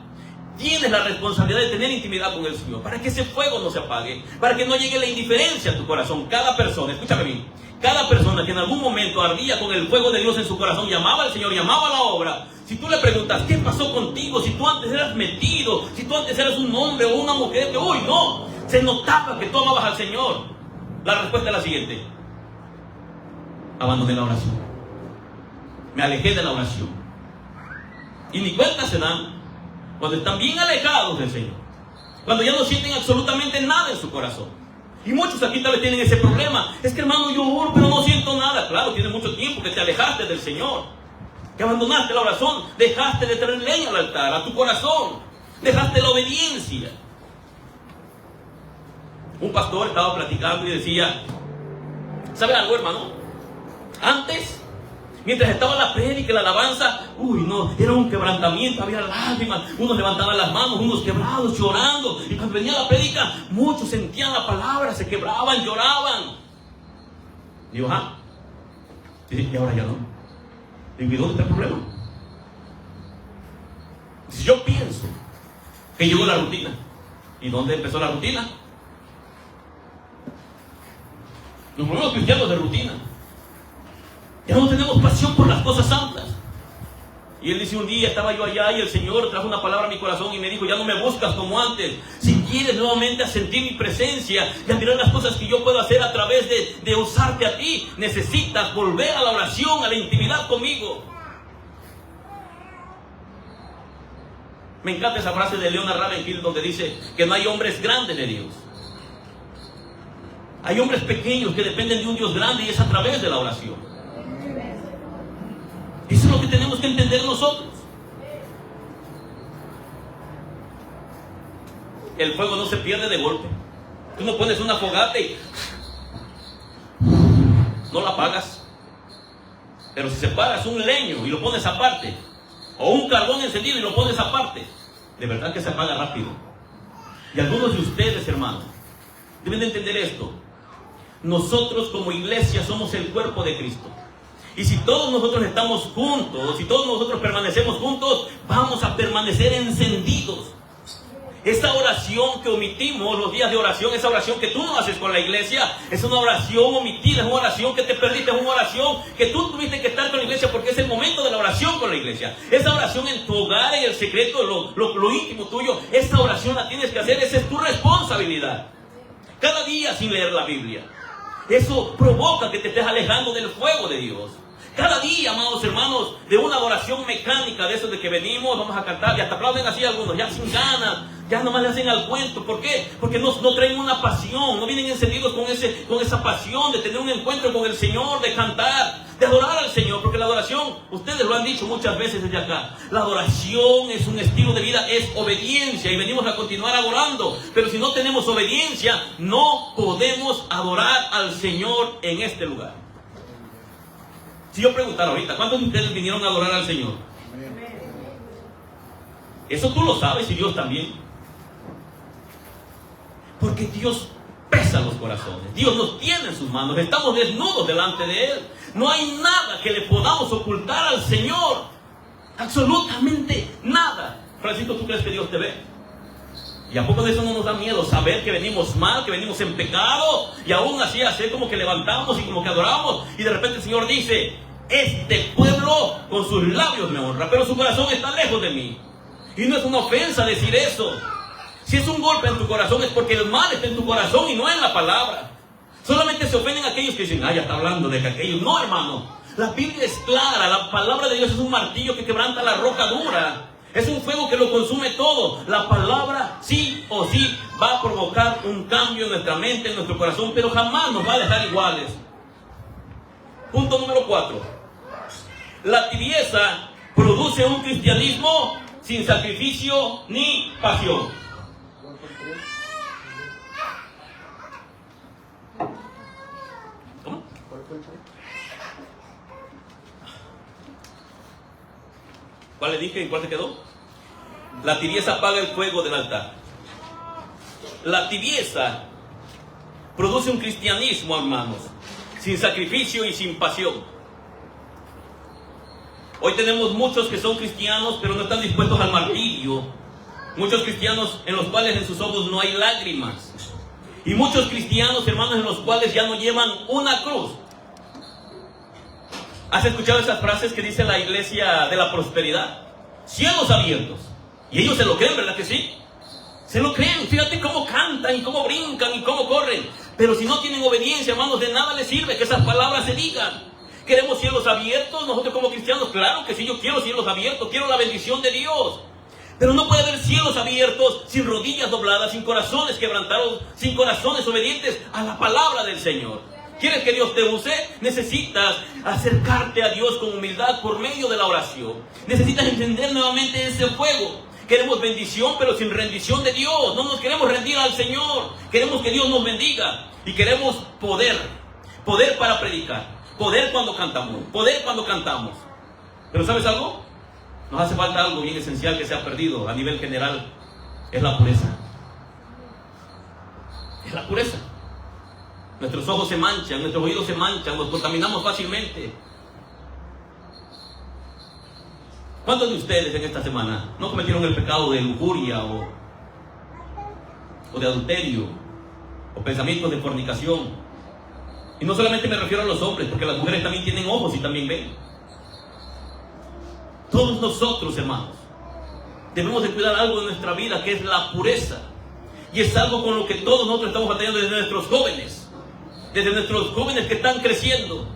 Tienes la responsabilidad de tener intimidad con el Señor, para que ese fuego no se apague, para que no llegue la indiferencia a tu corazón. Cada persona, escúchame bien, cada persona que en algún momento ardía con el fuego de Dios en su corazón, llamaba al Señor, llamaba a la obra. Si tú le preguntas, ¿qué pasó contigo? Si tú antes eras metido, si tú antes eras un hombre o una mujer que, uy, no, se notaba que tú amabas al Señor. La respuesta es la siguiente: abandoné la oración. Me alejé de la oración. Y ni cuenta se dan cuando están bien alejados del Señor, cuando ya no sienten absolutamente nada en su corazón. Y muchos aquí tal vez tienen ese problema: es que, hermano, yo oro pero no siento nada. Claro, tiene mucho tiempo que te alejaste del Señor, que abandonaste la oración, dejaste de traer leña al altar, a tu corazón, dejaste la obediencia. Un pastor estaba platicando y decía, ¿sabe algo, hermano? Antes, mientras estaba la prédica y la alabanza, uy, no, era un quebrantamiento, había lágrimas, unos levantaban las manos, unos quebrados, llorando. Y cuando venía la prédica, muchos sentían la palabra, se quebraban, lloraban. Digo, y ahora ya no. Digo, ¿y dónde está el problema? Si yo pienso que llegó la rutina, ¿y dónde empezó la rutina? Nos volvemos cristianos de rutina. Ya no tenemos pasión por las cosas santas. Y él dice: un día estaba yo allá y el Señor trajo una palabra a mi corazón y me dijo: ya no me buscas como antes. Si quieres nuevamente a sentir mi presencia y a mirar las cosas que yo puedo hacer a través de usarte a ti, necesitas volver a la oración, a la intimidad conmigo. Me encanta esa frase de Leonard Ravenhill donde dice que no hay hombres grandes de Dios. Hay hombres pequeños que dependen de un Dios grande, y es a través de la oración. Eso es lo que tenemos que entender nosotros. El fuego no se pierde de golpe. Tú no pones una fogata y no la apagas. Pero si separas un leño y lo pones aparte, o un carbón encendido y lo pones aparte, de verdad que se apaga rápido. Y algunos de ustedes, hermanos, deben de entender esto. Nosotros como iglesia somos el cuerpo de Cristo. Y si todos nosotros estamos juntos, si todos nosotros permanecemos juntos, vamos a permanecer encendidos. Esa oración que omitimos, los días de oración, esa oración que tú no haces con la iglesia, es una oración omitida, es una oración que te perdiste, es una oración que tú tuviste que estar con la iglesia porque es el momento de la oración con la iglesia. Esa oración en tu hogar, en el secreto, lo íntimo tuyo, esa oración la tienes que hacer, esa es tu responsabilidad. Cada día sin leer la Biblia. Eso provoca que te estés alejando del fuego de Dios. Cada día, amados hermanos, de una adoración mecánica, de eso de que venimos, vamos a cantar, y hasta aplauden así algunos, ya sin ganas, ya nomás le hacen al cuento. ¿Por qué? Porque no traen una pasión, no vienen encendidos con esa pasión de tener un encuentro con el Señor, de cantar, de adorar al Señor. Porque la adoración, ustedes lo han dicho muchas veces desde acá, la adoración es un estilo de vida, es obediencia, y venimos a continuar adorando. Pero si no tenemos obediencia, no podemos adorar al Señor en este lugar. Si yo preguntara ahorita, ¿cuántos de ustedes vinieron a adorar al Señor? Eso tú lo sabes y Dios también. Porque Dios pesa los corazones. Dios nos tiene en sus manos. Estamos desnudos delante de Él. No hay nada que le podamos ocultar al Señor. Absolutamente nada. Francisco, ¿tú crees que Dios te ve? ¿Y a poco de eso no nos da miedo? Saber que venimos mal, que venimos en pecado, y aún así hacer como que levantamos y como que adoramos, y de repente el Señor dice: este pueblo con sus labios me honra, pero su corazón está lejos de mí. Y no es una ofensa decir eso. Si es un golpe en tu corazón, es porque el mal está en tu corazón y no en la palabra. Solamente se ofenden aquellos que dicen: ya está hablando de que aquellos. No, hermano, la Biblia es clara. La palabra de Dios es un martillo que quebranta la roca dura. Es un fuego que lo consume todo. La palabra sí o sí va a provocar un cambio en nuestra mente, en nuestro corazón, pero jamás nos va a dejar iguales. Punto número 4. La tibieza produce un cristianismo sin sacrificio ni pasión. ¿Cómo? ¿Cuál le dije y cuál se quedó? La tibieza apaga el fuego del altar. La tibieza produce un cristianismo, hermanos, sin sacrificio y sin pasión. Hoy tenemos muchos que son cristianos, pero no están dispuestos al martirio. Muchos cristianos en los cuales en sus ojos no hay lágrimas. Y muchos cristianos, hermanos, en los cuales ya no llevan una cruz. ¿Has escuchado esas frases que dice la iglesia de la prosperidad? Cielos abiertos. Y ellos se lo creen, ¿verdad que sí? Se lo creen. Fíjate cómo cantan y cómo brincan y cómo corren. Pero si no tienen obediencia, hermanos, de nada les sirve que esas palabras se digan. ¿Queremos cielos abiertos? Nosotros como cristianos, claro que sí, yo quiero cielos abiertos, quiero la bendición de Dios. Pero no puede haber cielos abiertos sin rodillas dobladas, sin corazones quebrantados, sin corazones obedientes a la palabra del Señor. ¿Quieres que Dios te use? Necesitas acercarte a Dios con humildad por medio de la oración. Necesitas encender nuevamente ese fuego. Queremos bendición, pero sin rendición de Dios. No nos queremos rendir al Señor. Queremos que Dios nos bendiga. Y queremos poder para predicar. Poder cuando cantamos. Pero ¿sabes algo? Nos hace falta algo bien esencial que se ha perdido a nivel general. Es la pureza. Es la pureza. Nuestros ojos se manchan, nuestros oídos se manchan, nos contaminamos fácilmente. ¿Cuántos de ustedes en esta semana no cometieron el pecado de lujuria o de adulterio o pensamientos de fornicación? Y no solamente me refiero a los hombres, porque las mujeres también tienen ojos y también ven. Todos nosotros, hermanos, debemos de cuidar algo de nuestra vida, que es la pureza. Y es algo con lo que todos nosotros estamos batallando desde nuestros jóvenes. Desde nuestros jóvenes que están creciendo.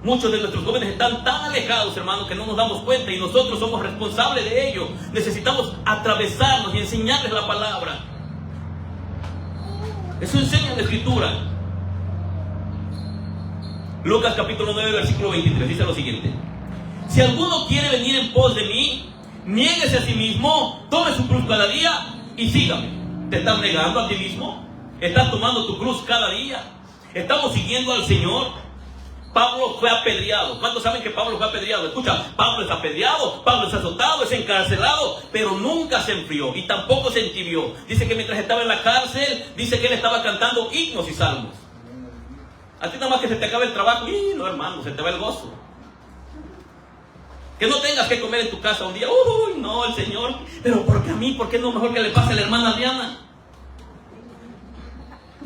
Muchos de nuestros jóvenes están tan alejados, hermanos, que no nos damos cuenta, y nosotros somos responsables de ello. Necesitamos atravesarnos y enseñarles la palabra. Eso enseña la Escritura. Lucas capítulo 9, versículo 23, dice lo siguiente: si alguno quiere venir en pos de mí, niéguese a sí mismo, tome su cruz cada día y sígame. ¿Te estás negando a ti mismo? ¿Estás tomando tu cruz cada día? ¿Estamos siguiendo al Señor? Pablo fue apedreado. ¿Cuántos saben que Pablo fue apedreado? Escucha, Pablo es apedreado, Pablo es azotado, es encarcelado, pero nunca se enfrió y tampoco se entibió. Dice que mientras estaba en la cárcel, dice que él estaba cantando himnos y salmos. A ti nada más que se te acabe el trabajo, y no, hermano, se te va el gozo. Que no tengas que comer en tu casa un día, uy, no, el Señor, pero ¿por qué a mí? ¿Por qué no mejor que le pase a la hermana Adriana?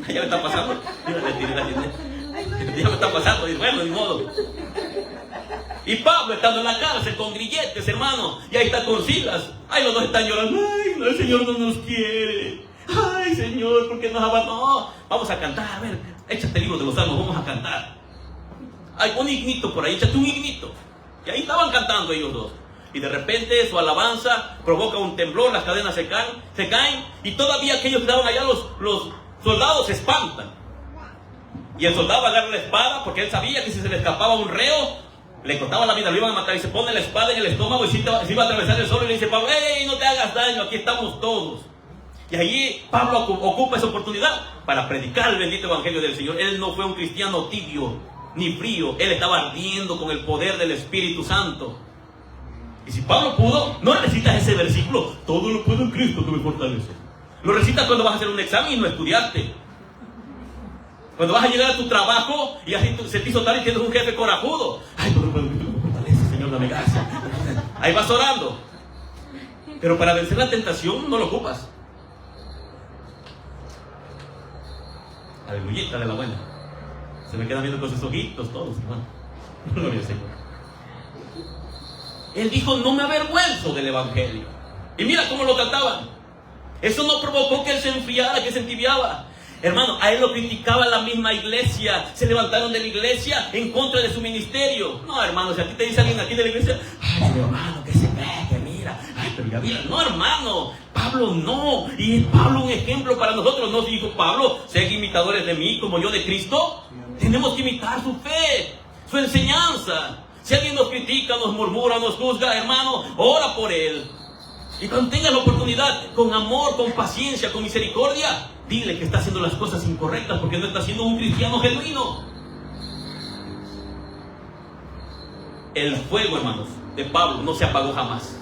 Ya me está pasando. Ya me está pasando. Y bueno, ni modo. Y Pablo estando en la cárcel con grilletes, hermano. Y ahí está con Silas. Ay, los dos están llorando. Ay, no, el Señor no nos quiere. Ay, Señor, ¿por qué nos abandonó? No, vamos a cantar. A ver, échate el libro de los salmos. Vamos a cantar. Hay un hignito por ahí, échate un hignito. Y ahí estaban cantando ellos dos. Y de repente su alabanza provoca un temblor, las cadenas se caen y todavía aquellos que estaban allá, los soldados se espantan. Y el soldado agarra la espada porque él sabía que si se le escapaba un reo, le cortaba la vida, lo iban a matar. Y se pone la espada en el estómago y se iba a atravesar el sol y le dice: Pablo, ¡hey, no te hagas daño! Aquí estamos todos. Y allí Pablo ocupa esa oportunidad para predicar el bendito evangelio del Señor. Él no fue un cristiano tibio ni frío, él estaba ardiendo con el poder del Espíritu Santo. Y si Pablo pudo, no recitas ese versículo: todo lo puedo en Cristo que me fortalece. Lo recitas cuando vas a hacer un examen y no estudiaste. Cuando vas a llegar a tu trabajo y así se te hizo tarde y tienes un jefe corajudo. Ay, todo lo puedo en Cristo que me fortalece, Señor, dame gracia. Ahí vas orando. Pero para vencer la tentación no lo ocupas. Aleluyita de la buena. Se me quedan viendo con sus ojitos todos, hermano. Gloria al Señor. Él dijo: no me avergüenzo del evangelio. Y mira cómo lo trataban. Eso no provocó que él se enfriara, que se entibiaba. Hermano, a él lo criticaba la misma iglesia. Se levantaron de la iglesia en contra de su ministerio. No, hermano, si a ti te dice alguien aquí de la iglesia: ay, hermano, que se cree, que mira. Ay, pero ya mira. No, hermano, Pablo no. Y es Pablo un ejemplo para nosotros. ¿No dijo Pablo: sed imitadores de mí como yo de Cristo? Tenemos que imitar su fe, su enseñanza. Si alguien nos critica, nos murmura, nos juzga, hermano, ora por él. Y cuando tengas la oportunidad, con amor, con paciencia, con misericordia, dile que está haciendo las cosas incorrectas porque no está siendo un cristiano genuino. El fuego, hermanos, de Pablo no se apagó jamás.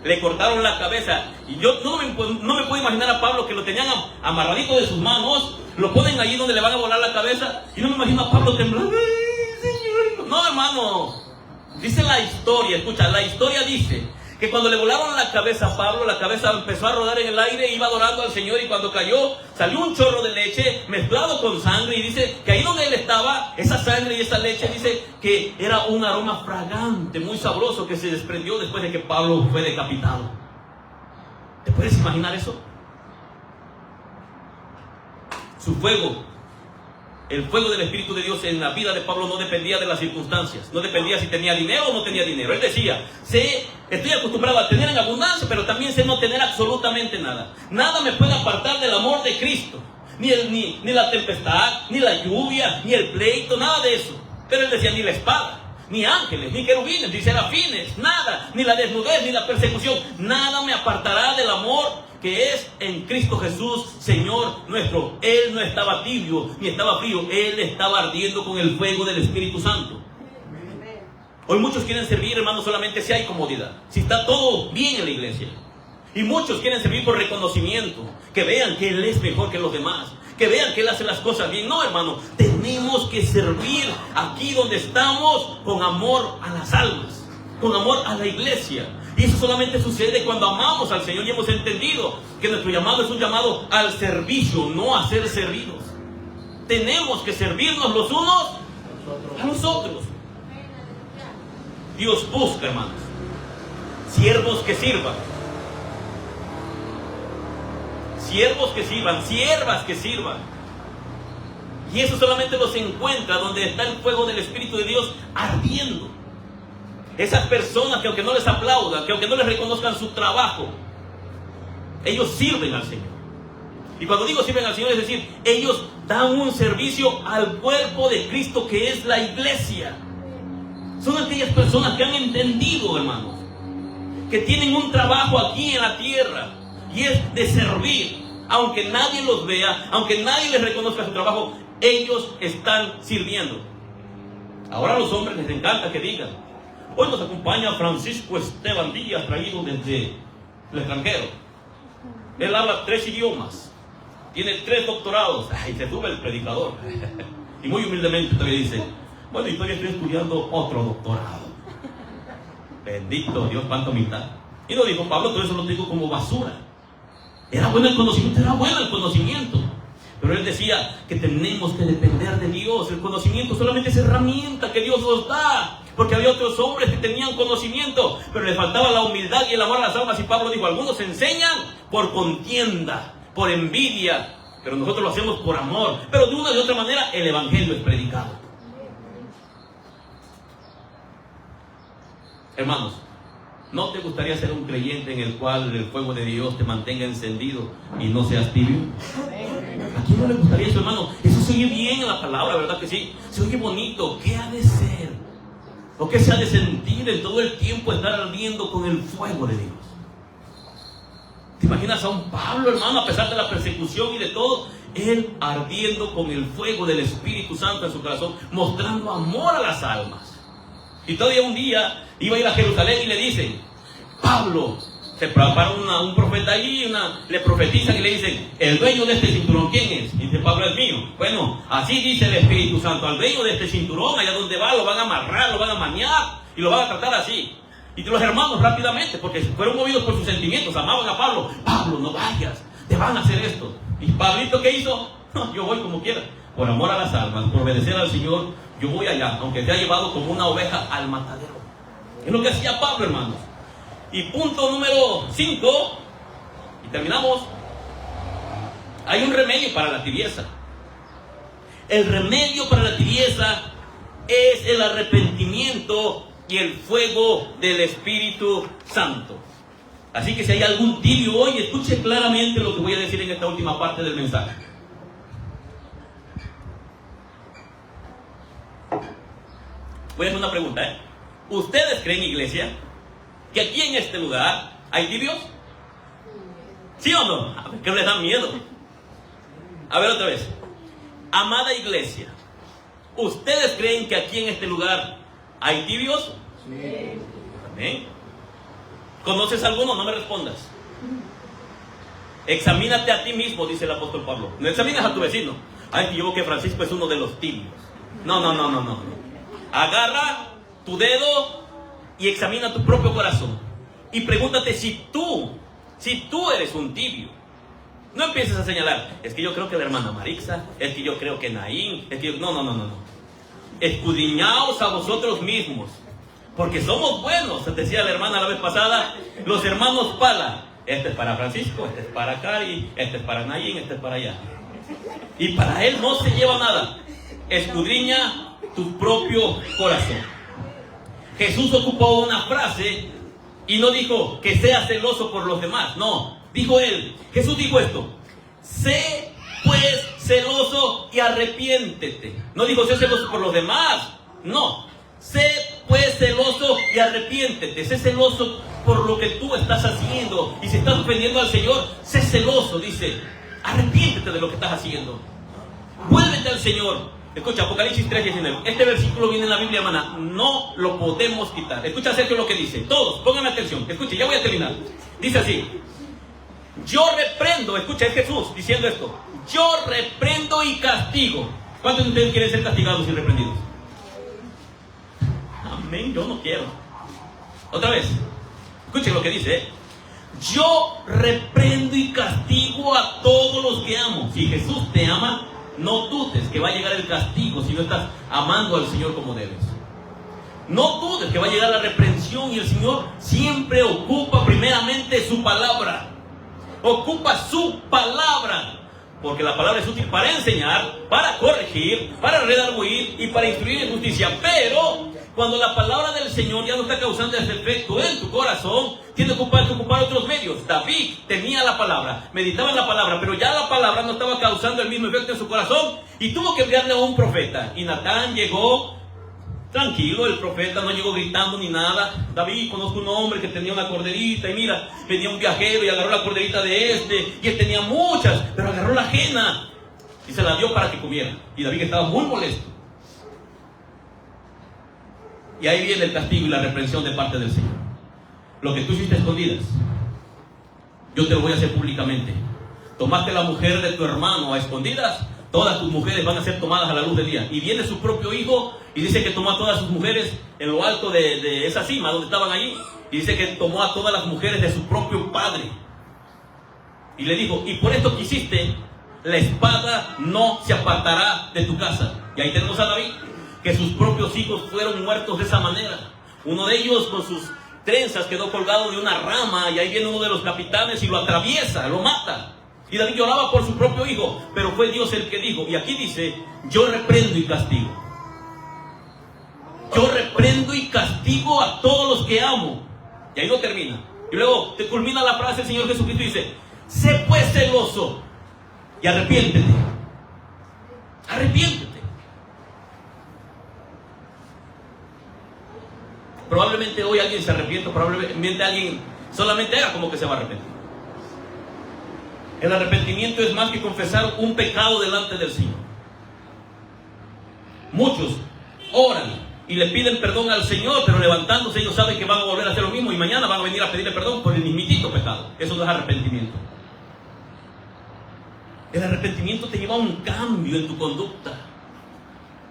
Le cortaron la cabeza. Y yo no me puedo imaginar a Pablo que lo tenían amarradito de sus manos, lo ponen allí donde le van a volar la cabeza, y no me imagino a Pablo temblando. ¡Ay, Señor! No, hermano. Dice la historia, escucha, la historia dice que cuando le volaron la cabeza a Pablo, la cabeza empezó a rodar en el aire, iba adorando al Señor, y cuando cayó, salió un chorro de leche mezclado con sangre, y dice que ahí donde él estaba, esa sangre y esa leche, dice que era un aroma fragante, muy sabroso, que se desprendió después de que Pablo fue decapitado. ¿Te puedes imaginar eso? Su fuego, el fuego del Espíritu de Dios en la vida de Pablo no dependía de las circunstancias, no dependía si tenía dinero o no tenía dinero. Él decía: estoy acostumbrado a tener en abundancia, pero también sé no tener absolutamente nada. Nada me puede apartar del amor de Cristo, ni la tempestad, ni la lluvia, ni el pleito, nada de eso. Pero él decía: ni la espada, ni ángeles, ni querubines, ni serafines, nada, ni la desnudez, ni la persecución, nada me apartará del amor que es en Cristo Jesús, Señor nuestro. Él no estaba tibio, ni estaba frío, él estaba ardiendo con el fuego del Espíritu Santo. Hoy muchos quieren servir, hermano, solamente si hay comodidad, si está todo bien en la iglesia. Y muchos quieren servir por reconocimiento, que vean que él es mejor que los demás, que vean que él hace las cosas bien. No, hermano, tenemos que servir aquí donde estamos con amor a las almas, con amor a la iglesia. Y eso solamente sucede cuando amamos al Señor y hemos entendido que nuestro llamado es un llamado al servicio, no a ser servidos. Tenemos que servirnos los unos a los otros. Dios busca, hermanos, siervos que sirvan. Siervos que sirvan, siervas que sirvan. Y eso solamente los encuentra donde está el fuego del Espíritu de Dios ardiendo. Esas personas que aunque no les aplaudan, que aunque no les reconozcan su trabajo, ellos sirven al Señor. Y cuando digo sirven al Señor, es decir, ellos dan un servicio al cuerpo de Cristo, que es la iglesia. Son aquellas personas que han entendido, hermanos, que tienen un trabajo aquí en la tierra, y es de servir. Aunque nadie los vea, aunque nadie les reconozca su trabajo, ellos están sirviendo. Ahora a los hombres les encanta que digan: hoy nos acompaña Francisco Esteban Díaz, traído desde el extranjero. Él habla 3 idiomas, tiene 3 doctorados. Ay, se sube el predicador. Y muy humildemente todavía dice: bueno, y todavía estoy estudiando otro doctorado. Bendito Dios, cuánta humildad. Y no dijo Pablo: todo eso lo digo como basura. Era bueno el conocimiento, pero él decía que tenemos que depender de Dios. El conocimiento solamente es herramienta que Dios nos da, porque había otros hombres que tenían conocimiento, pero les faltaba la humildad y el amor a las almas. Y Pablo dijo: algunos enseñan por contienda, por envidia, pero nosotros lo hacemos por amor. Pero de una y otra manera el evangelio es predicado. Hermanos, ¿no te gustaría ser un creyente en el cual el fuego de Dios te mantenga encendido y no seas tibio? ¿A quién no le gustaría eso, hermano? Eso se oye bien en la palabra, ¿verdad que sí? Se oye bonito. ¿Qué ha de ser? ¿O qué se ha de sentir en todo el tiempo estar ardiendo con el fuego de Dios? ¿Te imaginas a un Pablo, hermano, a pesar de la persecución y de todo, él ardiendo con el fuego del Espíritu Santo en su corazón, mostrando amor a las almas? Y todavía un día iba a ir a Jerusalén y le dicen: Pablo, se prepara un profeta allí, le profetizan y le dicen: el dueño de este cinturón, ¿quién es? Y dice Pablo: es mío. Bueno, así dice el Espíritu Santo: al dueño de este cinturón, allá donde va, lo van a amarrar, lo van a maniar y lo van a tratar así. Y los hermanos rápidamente, porque fueron movidos por sus sentimientos, amaban a Pablo: Pablo, no vayas, te van a hacer esto. Y Pablito, ¿qué hizo? No, yo voy como quiera, por amor a las almas, por obedecer al Señor. Yo voy allá, aunque te ha llevado como una oveja al matadero. Es lo que hacía Pablo, hermanos. Y punto número 5, y terminamos. Hay un remedio para la tibieza. El remedio para la tibieza es el arrepentimiento y el fuego del Espíritu Santo. Así que si hay algún tibio hoy, escuche claramente lo que voy a decir en esta última parte del mensaje. Voy a hacer una pregunta, ¿Ustedes creen, iglesia, que aquí en este lugar hay tibios? ¿Sí o no? A ver, ¿qué les da miedo? A ver otra vez. Amada iglesia, ¿ustedes creen que aquí en este lugar hay tibios? Sí. ¿Amén? ¿Conoces alguno? No me respondas. Examínate a ti mismo, dice el apóstol Pablo. No examinas a tu vecino. Ay, yo que Francisco es uno de los tibios. No. Agarra tu dedo y examina tu propio corazón. Y pregúntate si tú eres un tibio. No empieces a señalar: es que yo creo que la hermana Marixa, es que yo creo que Naín, es que yo... No. Escudriñaos a vosotros mismos, porque somos buenos. Decía la hermana la vez pasada, los hermanos Pala: este es para Francisco, este es para Cari, este es para Naín, este es para allá. Y para él no se lleva nada. Escudriña tu propio corazón. Jesús ocupó una frase y no dijo que sea celoso por los demás. No, dijo él. Jesús dijo esto: sé pues celoso y arrepiéntete. No dijo sé celoso por los demás. No, sé pues celoso y arrepiéntete. Sé celoso por lo que tú estás haciendo. Y si estás ofendiendo al Señor, sé celoso. Dice: arrepiéntete de lo que estás haciendo. Vuélvete al Señor. Escucha, Apocalipsis 3:19. Este versículo viene en la Biblia, hermana. No lo podemos quitar. Escucha acerca de lo que dice. Todos, pónganme atención. Escuche, ya voy a terminar. Dice así: yo reprendo. Escucha, es Jesús diciendo esto: yo reprendo y castigo. ¿Cuántos de ustedes quieren ser castigados y reprendidos? Amén, yo no quiero. Otra vez. Escuchen lo que dice, yo reprendo y castigo a todos los que amo. Si Jesús te ama, no dudes que va a llegar el castigo si no estás amando al Señor como debes. No dudes que va a llegar la reprensión, y el Señor siempre ocupa primeramente su palabra. Ocupa su palabra, porque la palabra es útil para enseñar, para corregir, para redarguir y para instruir en justicia. Pero cuando la palabra del Señor ya no está causando ese efecto en tu corazón, tienes que ocupar otros medios. David tenía la palabra, meditaba en la palabra, pero ya la palabra no estaba causando el mismo efecto en su corazón, y tuvo que enviarle a un profeta. Y Natán llegó tranquilo, el profeta no llegó gritando ni nada. David, conozco un hombre que tenía una corderita, y mira, venía un viajero y agarró la corderita de este, y él tenía muchas, pero agarró la ajena y se la dio para que comiera. Y David estaba muy molesto. Y ahí viene el castigo y la reprensión de parte del Señor. Lo que tú hiciste a escondidas, yo te lo voy a hacer públicamente. Tomaste la mujer de tu hermano a escondidas, todas tus mujeres van a ser tomadas a la luz del día. Y viene su propio hijo y dice que tomó a todas sus mujeres en lo alto de esa cima donde estaban allí. Y dice que tomó a todas las mujeres de su propio padre. Y le dijo: y por esto que hiciste, la espada no se apartará de tu casa. Y ahí tenemos a David, que sus propios hijos fueron muertos de esa manera. Uno de ellos con sus trenzas quedó colgado de una rama, y ahí viene uno de los capitanes y lo atraviesa, lo mata. Y David lloraba por su propio hijo, pero fue Dios el que dijo. Y aquí dice: yo reprendo y castigo. Yo reprendo y castigo a todos los que que amo. Y ahí no termina. Y luego te culmina la frase el Señor Jesucristo y dice: sé pues celoso y arrepiéntete. Arrepiéntete. Probablemente hoy alguien se arrepiente, probablemente alguien solamente haga como que se va a arrepentir. El arrepentimiento es más que confesar un pecado delante del Señor. Muchos oran y le piden perdón al Señor, pero levantándose ellos saben que van a volver a hacer lo mismo y mañana van a venir a pedirle perdón por el mismitito pecado. Eso no es arrepentimiento. El arrepentimiento te lleva a un cambio en tu conducta.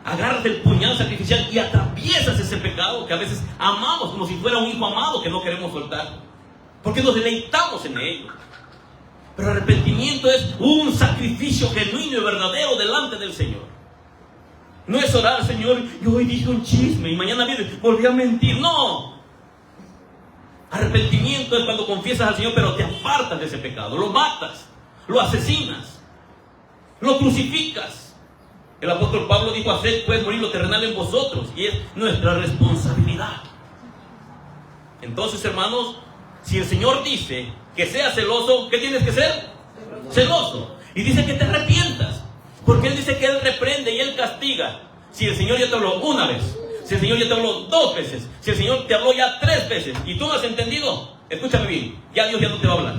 Agarras el puñal sacrificial y atraviesas ese pecado que a veces amamos como si fuera un hijo amado que no queremos soltar, porque nos deleitamos en ello. Pero arrepentimiento es un sacrificio genuino y verdadero delante del Señor. No es orar: Señor, yo hoy dije un chisme y mañana volví a mentir. No. Arrepentimiento es cuando confiesas al Señor, pero te apartas de ese pecado, lo matas, lo asesinas, lo crucificas. El apóstol Pablo dijo: haced pues morir lo terrenal en vosotros, y es nuestra responsabilidad. Entonces, hermanos, si el Señor dice que seas celoso, ¿qué tienes que ser? Celoso. Y dice que te arrepientas, porque Él dice que Él reprende y Él castiga. Si el Señor ya te habló una vez, si el Señor ya te habló 2 veces, si el Señor te habló ya 3 veces y tú no has entendido, escúchame bien, ya Dios ya no te va a hablar.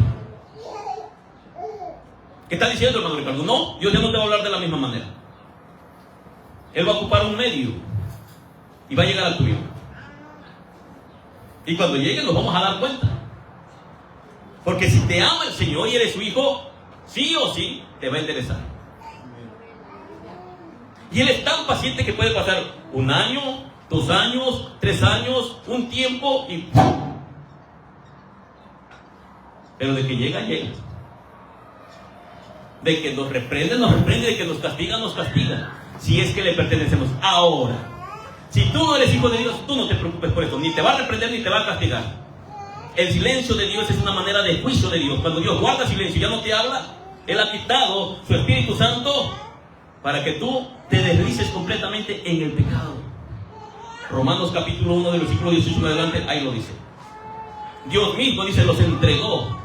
¿Qué está diciendo, hermano Ricardo? No, Dios ya no te va a hablar de la misma manera. Él va a ocupar un medio y va a llegar al tuyo. Y cuando llegue nos vamos a dar cuenta. Porque si te ama el Señor y eres su hijo, sí o sí te va a interesar. Y Él es tan paciente que puede pasar 1 año, 2 años, 3 años, un tiempo y ¡pum! Pero de que llega, llega. De que nos reprende, de que nos castiga. Si es que le pertenecemos. Ahora, si tú no eres hijo de Dios, tú no te preocupes por eso. Ni te va a reprender ni te va a castigar. El silencio de Dios es una manera de juicio de Dios. Cuando Dios guarda silencio y ya no te habla, Él ha quitado su Espíritu Santo para que tú te deslices completamente en el pecado. Romanos capítulo 1 del versículo 18 en adelante, ahí lo dice. Dios mismo dice: los entregó.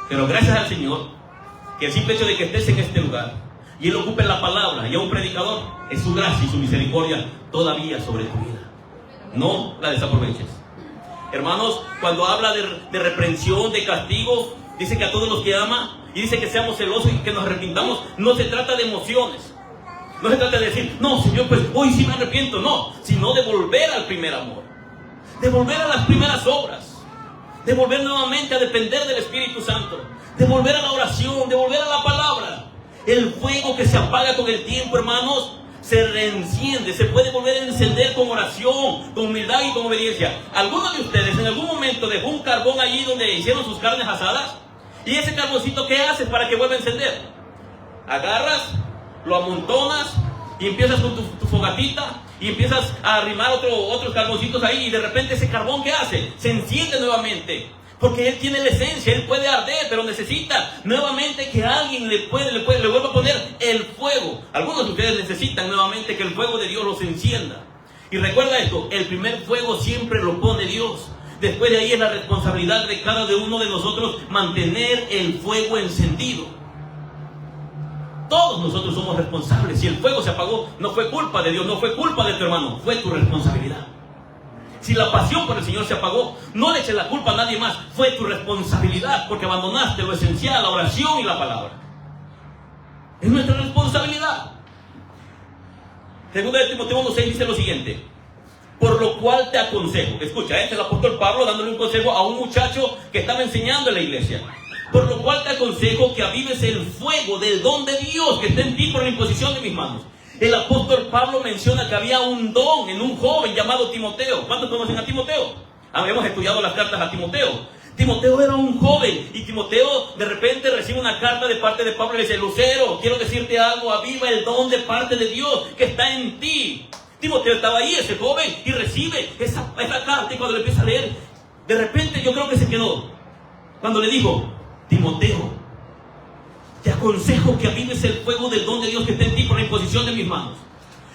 Pero gracias al Señor, que el simple hecho de que estés en este lugar y Él ocupe la palabra y a un predicador, es su gracia y su misericordia todavía sobre tu vida. No la desaproveches. Hermanos, cuando habla de reprensión, de castigo, dice que a todos los que ama, y dice que seamos celosos y que nos arrepintamos. No se trata de emociones. No se trata de decir: no, Señor, pues hoy sí me arrepiento. No, sino de volver al primer amor, de volver a las primeras obras, de volver nuevamente a depender del Espíritu Santo, de volver a la oración, de volver a la palabra. El fuego que se apaga con el tiempo, hermanos, se reenciende, se puede volver a encender con oración, con humildad y con obediencia. ¿Alguno de ustedes en algún momento dejó un carbón allí donde hicieron sus carnes asadas? ¿Y ese carboncito qué haces para que vuelva a encender? Agarras, lo amontonas y empiezas con tu fogatita y empiezas a arrimar otros carboncitos ahí, y de repente ese carbón ¿qué hace? Se enciende nuevamente. Porque Él tiene la esencia, Él puede arder, pero necesita nuevamente que alguien le vuelva a poner el fuego. Algunos de ustedes necesitan nuevamente que el fuego de Dios los encienda. Y recuerda esto: el primer fuego siempre lo pone Dios. Después de ahí es la responsabilidad de cada uno de nosotros mantener el fuego encendido. Todos nosotros somos responsables. Si el fuego se apagó, no fue culpa de Dios, no fue culpa de tu hermano, fue tu responsabilidad. Si la pasión por el Señor se apagó, no le eches la culpa a nadie más, fue tu responsabilidad, porque abandonaste lo esencial, la oración y la palabra. Es nuestra responsabilidad. Segunda de Timoteo 1:6 dice lo siguiente: por lo cual te aconsejo. Escucha, este es el apóstol Pablo dándole un consejo a un muchacho que estaba enseñando en la iglesia. Por lo cual te aconsejo que avives el fuego del don de Dios que está en ti por la imposición de mis manos. El apóstol Pablo menciona que había un don en un joven llamado Timoteo. ¿Cuántos conocen a Timoteo? Hemos estudiado las cartas a Timoteo. Timoteo era un joven y Timoteo de repente recibe una carta de parte de Pablo y le dice: Lucero, quiero decirte algo, aviva el don de parte de Dios que está en ti. Timoteo estaba ahí, ese joven, y recibe esa carta, y cuando le empieza a leer, de repente yo creo que se quedó. Cuando le dijo: Timoteo, te aconsejo que avives el fuego del don de Dios que está en ti por la imposición de mis manos.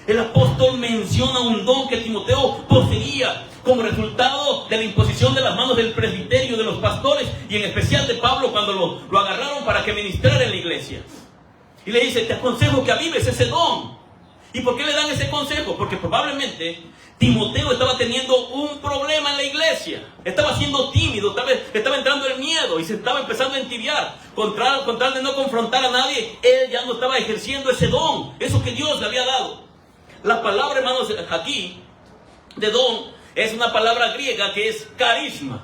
El apóstol menciona un don que Timoteo poseía, como resultado de la imposición de las manos del presbiterio, de los pastores, y en especial de Pablo cuando lo agarraron para que ministrara en la iglesia. Y le dice, te aconsejo que avives ese don. ¿Y por qué le dan ese consejo? Porque probablemente Timoteo estaba teniendo un problema en la iglesia. Estaba siendo tímido, estaba entrando el miedo y se estaba empezando a entibiar. Con tal de no confrontar a nadie, él ya no estaba ejerciendo ese don, eso que Dios le había dado. La palabra, hermanos, aquí de don es una palabra griega que es carisma.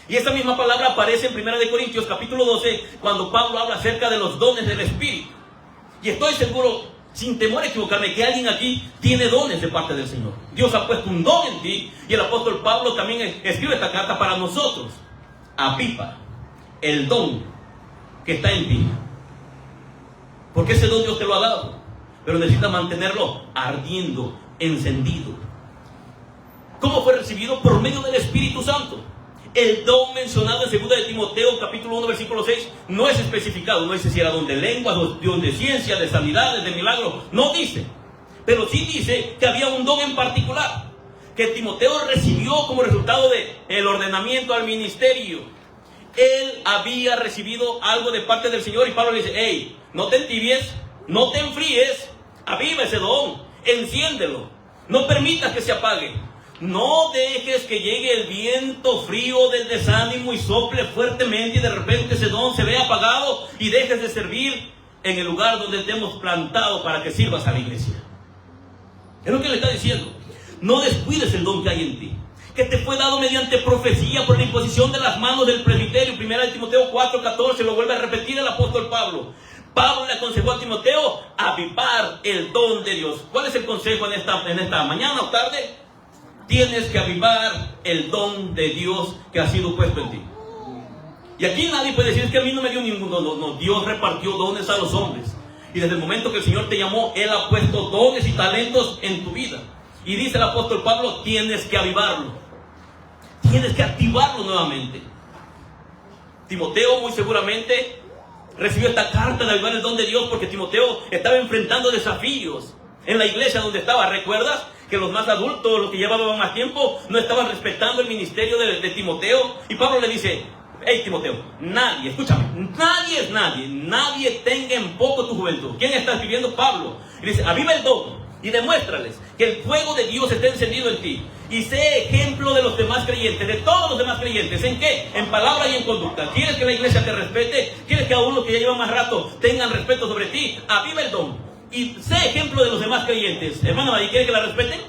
Y esa misma palabra aparece en 1 Corintios capítulo 12, cuando Pablo habla acerca de los dones del Espíritu. Y estoy seguro, sin temor a equivocarme, que alguien aquí tiene dones de parte del Señor. Dios ha puesto un don en ti, y el apóstol Pablo también escribe esta carta para nosotros. Aviva el don que está en ti, porque ese don Dios te lo ha dado, pero necesitas mantenerlo ardiendo, encendido. ¿Cómo fue recibido? Por medio del Espíritu Santo. El don mencionado en 2 de Timoteo capítulo 1 versículo 6 no es especificado, no dice si era don de lenguas, don de ciencia, de sanidades, de milagros, no dice, pero sí dice que había un don en particular que Timoteo recibió como resultado del ordenamiento al ministerio. Él había recibido algo de parte del Señor, y Pablo le dice, hey, no te entibies, no te enfríes, aviva ese don, enciéndelo, no permitas que se apague. No dejes que llegue el viento frío del desánimo y sople fuertemente y de repente ese don se vea apagado y dejes de servir en el lugar donde te hemos plantado para que sirvas a la iglesia. Es lo que le está diciendo. No descuides el don que hay en ti, que te fue dado mediante profecía por la imposición de las manos del presbiterio. 1 Timoteo 4:14 lo vuelve a repetir el apóstol Pablo. Pablo le aconsejó a Timoteo avivar el don de Dios. ¿Cuál es el consejo en esta mañana o tarde? Tienes que avivar el don de Dios que ha sido puesto en ti. Y aquí nadie puede decir, es que a mí no me dio ningún don. No, Dios repartió dones a los hombres. Y desde el momento que el Señor te llamó, Él ha puesto dones y talentos en tu vida. Y dice el apóstol Pablo, tienes que avivarlo. Tienes que activarlo nuevamente. Timoteo muy seguramente recibió esta carta de avivar el don de Dios porque Timoteo estaba enfrentando desafíos en la iglesia donde estaba. ¿Recuerdas? Que los más adultos, los que llevaban más tiempo, no estaban respetando el ministerio de Timoteo. Y Pablo le dice, hey Timoteo, nadie, escúchame, nadie es nadie, nadie tenga en poco tu juventud. ¿Quién está escribiendo? Pablo. Y dice, aviva el don y demuéstrales que el fuego de Dios está encendido en ti. Y sé ejemplo de los demás creyentes, de todos los demás creyentes. ¿En qué? En palabra y en conducta. ¿Quieres que la iglesia te respete? ¿Quieres que aún los que ya llevan más rato tengan respeto sobre ti? Aviva el don. Y sé ejemplo de los demás creyentes. Hermano María, ¿quiere que la respeten?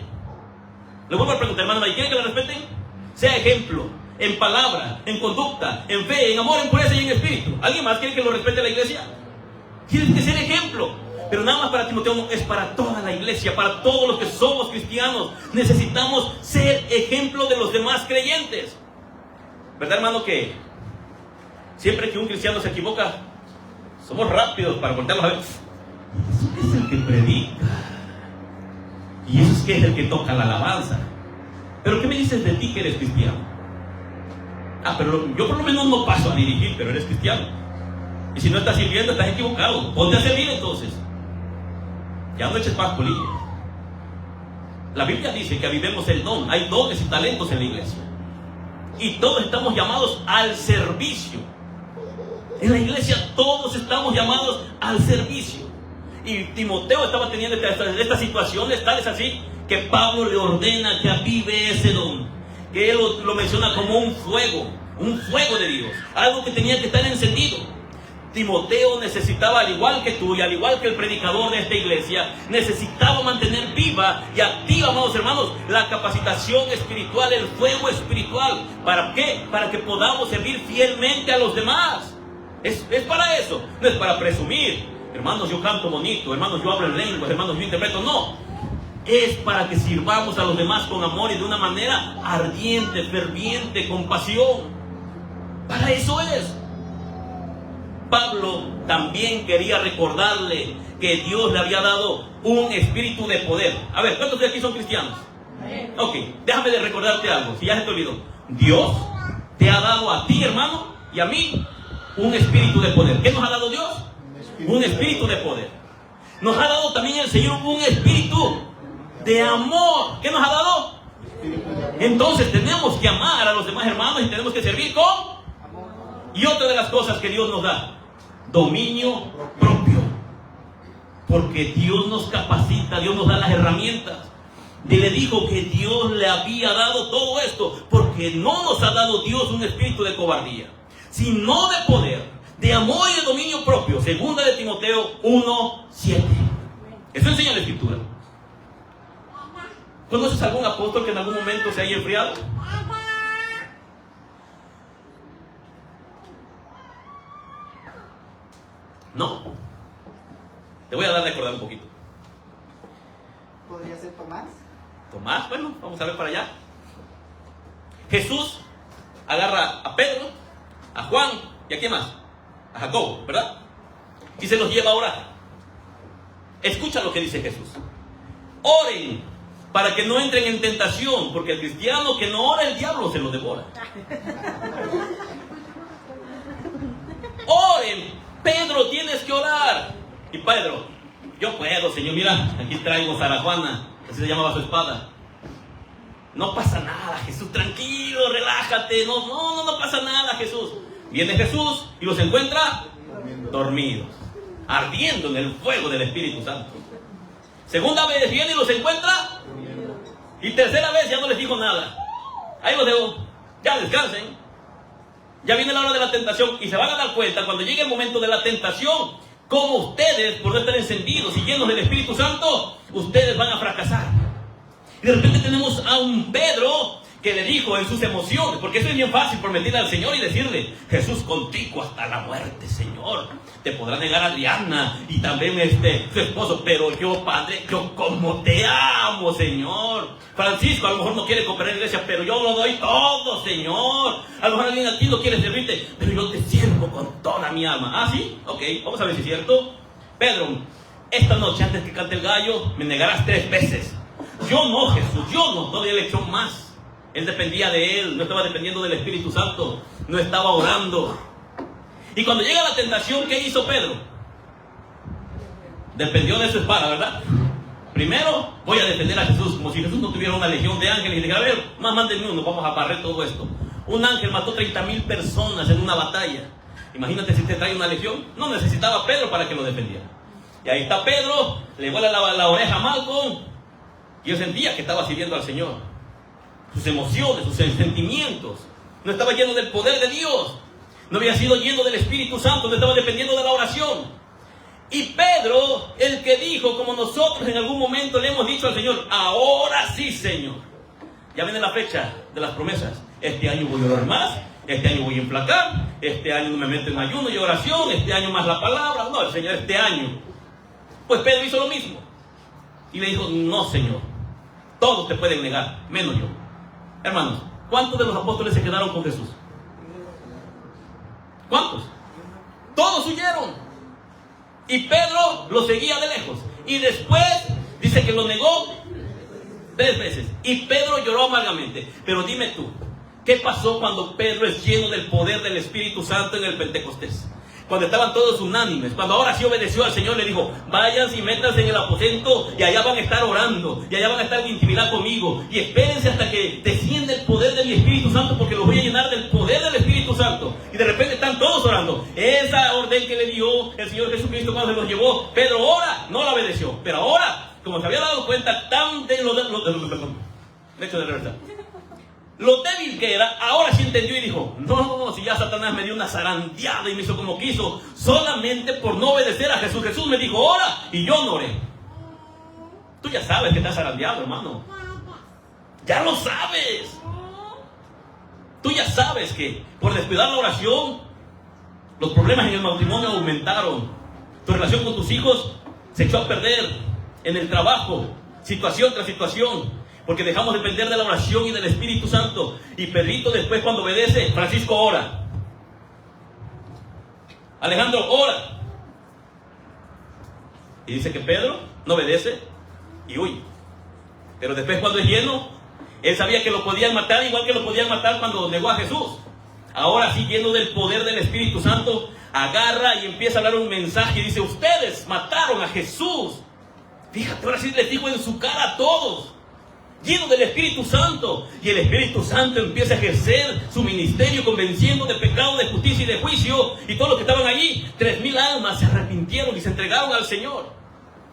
Le vuelvo a preguntar, hermano María, ¿quiere que la respeten? Sea ejemplo, en palabra, en conducta, en fe, en amor, en pureza y en espíritu. ¿Alguien más quiere que lo respete la iglesia? Tienes que ser ejemplo. Pero nada más para Timoteo, no, es para toda la iglesia, para todos los que somos cristianos. Necesitamos ser ejemplo de los demás creyentes. ¿Verdad, hermano, que siempre que un cristiano se equivoca, somos rápidos para voltearlos a ver? Ese es el que predica. Y eso es que es el que toca la alabanza. Pero ¿qué me dices de ti que eres cristiano? Pero yo por lo menos no paso a dirigir, pero eres cristiano. Y si no estás sirviendo, estás equivocado. Ponte a servir entonces. Ya no eches más polillas. La Biblia dice que avivemos el don. Hay dones y talentos en la iglesia. Y todos estamos llamados al servicio. En la iglesia todos estamos llamados al servicio. Y Timoteo estaba teniendo estas situaciones tales así que Pablo le ordena que avive ese don, que él lo menciona como un fuego de Dios, algo que tenía que estar encendido. Timoteo necesitaba, al igual que tú y al igual que el predicador de esta iglesia, necesitaba mantener viva y activa, amados hermanos, la capacitación espiritual, el fuego espiritual. ¿Para qué? Para que podamos servir fielmente a los demás. Es para eso, no es para presumir. Hermanos, yo canto bonito, hermanos, yo hablo en lenguas, hermanos, yo interpreto. No, es para que sirvamos a los demás con amor y de una manera ardiente, ferviente, con pasión. Para eso es. Pablo también quería recordarle que Dios le había dado un espíritu de poder. A ver, ¿cuántos de aquí son cristianos? Ok, déjame de recordarte algo, si ya se te olvidó. Dios te ha dado a ti, hermano, y a mí un espíritu de poder. ¿Qué nos ha dado Dios? Un espíritu de poder. Nos ha dado también el Señor un espíritu de amor. ¿Qué nos ha dado? Entonces tenemos que amar a los demás hermanos y tenemos que servir con amor. Y otra de las cosas que Dios nos da, dominio propio. Porque Dios nos capacita, Dios nos da las herramientas. Y le dijo que Dios le había dado todo esto, porque no nos ha dado Dios un espíritu de cobardía, sino de poder, de amor y de dominio propio. Segunda de Timoteo 1:7. Eso enseña la Escritura. ¿Conoces algún apóstol que en algún momento se haya enfriado? No. Te voy a dar a recordar un poquito. ¿Podría ser Tomás? Tomás, bueno, vamos a ver para allá. Jesús agarra a Pedro, a Juan y a quién más, a Jacobo, ¿verdad? Y se los lleva a orar. Escucha lo que dice Jesús. Oren para que no entren en tentación, porque el cristiano que no ora, el diablo se lo devora. Oren, Pedro, tienes que orar. Y Pedro, yo puedo, Señor, mira, aquí traigo Zarajuana, así se llamaba su espada. No pasa nada, Jesús, tranquilo, relájate, no pasa nada, Jesús. Viene Jesús y los encuentra dormidos, ardiendo en el fuego del Espíritu Santo. Segunda vez viene y los encuentra, y tercera vez ya no les dijo nada. Ahí los dejo, ya descansen. Ya viene la hora de la tentación y se van a dar cuenta cuando llegue el momento de la tentación, como ustedes, por no estar encendidos y llenos del Espíritu Santo, ustedes van a fracasar. Y de repente tenemos a un Pedro que le dijo en sus emociones, porque eso es bien fácil, prometerle al Señor y decirle: Jesús, contigo hasta la muerte, Señor. Te podrá negar a Adriana y también su esposo, pero yo, Padre, yo como te amo, Señor. Francisco a lo mejor no quiere cooperar en la iglesia, pero yo lo doy todo, Señor. A lo mejor alguien aquí no quiere servirte, pero yo te sirvo con toda mi alma. ¿Ah, sí? Ok, vamos a ver si es cierto. Pedro, esta noche antes que cante el gallo, me negarás 3 veces. Yo no, Jesús, yo no había elección más. Él dependía de él, no estaba dependiendo del Espíritu Santo, no estaba orando. Y cuando llega la tentación, ¿qué hizo Pedro? Dependió de su espada, ¿verdad? Primero, voy a defender a Jesús, como si Jesús no tuviera una legión de ángeles y dijera: a ver, más mándenme uno, vamos a barrer todo esto. Un ángel mató 30,000 personas en una batalla. Imagínate si te trae una legión. No necesitaba a Pedro para que lo defendiera. Y ahí está Pedro, le vuela la oreja a Malcolm, y él sentía que estaba sirviendo al Señor. Sus emociones, sus sentimientos, no estaba lleno del poder de Dios, no había sido lleno del Espíritu Santo, no estaba dependiendo de la oración. Y Pedro, el que dijo, como nosotros en algún momento le hemos dicho al Señor: ahora sí, Señor. Ya viene la fecha de las promesas. Este año voy a orar más, este año voy a enflacar, este año no me meto en ayuno y oración, este año más la palabra. No, el Señor, este año. Pues Pedro hizo lo mismo y le dijo: no, Señor, todos te pueden negar, menos yo. Hermanos, ¿cuántos de los apóstoles se quedaron con Jesús? ¿Cuántos? Todos huyeron. Y Pedro lo seguía de lejos. Y después dice que lo negó 3 veces. Y Pedro lloró amargamente. Pero dime tú, ¿qué pasó cuando Pedro es lleno del poder del Espíritu Santo en el Pentecostés? Cuando estaban todos unánimes, cuando ahora sí obedeció al Señor, le dijo: vayan y métanse en el aposento y allá van a estar orando, y allá van a estar en intimidad conmigo, y espérense hasta que descienda el poder de mi Espíritu Santo, porque los voy a llenar del poder del Espíritu Santo. Y de repente están todos orando. Esa orden que le dio el Señor Jesucristo cuando se los llevó, Pedro ahora no la obedeció, pero ahora, como se había dado cuenta tan de lo débil que era, ahora sí entendió y dijo: no, si ya Satanás me dio una zarandeada y me hizo como quiso, solamente por no obedecer a Jesús. Jesús me dijo: ora, y yo no oré. Tú ya sabes que estás zarandeado, hermano. Ya lo sabes. Tú ya sabes que por descuidar la oración, los problemas en el matrimonio aumentaron. Tu relación con tus hijos se echó a perder. En el trabajo, situación tras situación, porque dejamos de depender de la oración y del Espíritu Santo. Y Pedrito después, cuando obedece, Francisco ora, Alejandro ora, y dice que Pedro no obedece y huye. Pero después, cuando es lleno, él sabía que lo podían matar, igual que lo podían matar cuando negó a Jesús. Ahora sí, lleno del poder del Espíritu Santo, agarra y empieza a hablar un mensaje y dice: ustedes mataron a Jesús. Fíjate, ahora sí les dijo en su cara a todos: lleno del Espíritu Santo. Y el Espíritu Santo empieza a ejercer su ministerio convenciendo de pecado, de justicia y de juicio. Y todos los que estaban allí, 3,000 almas se arrepintieron y se entregaron al Señor.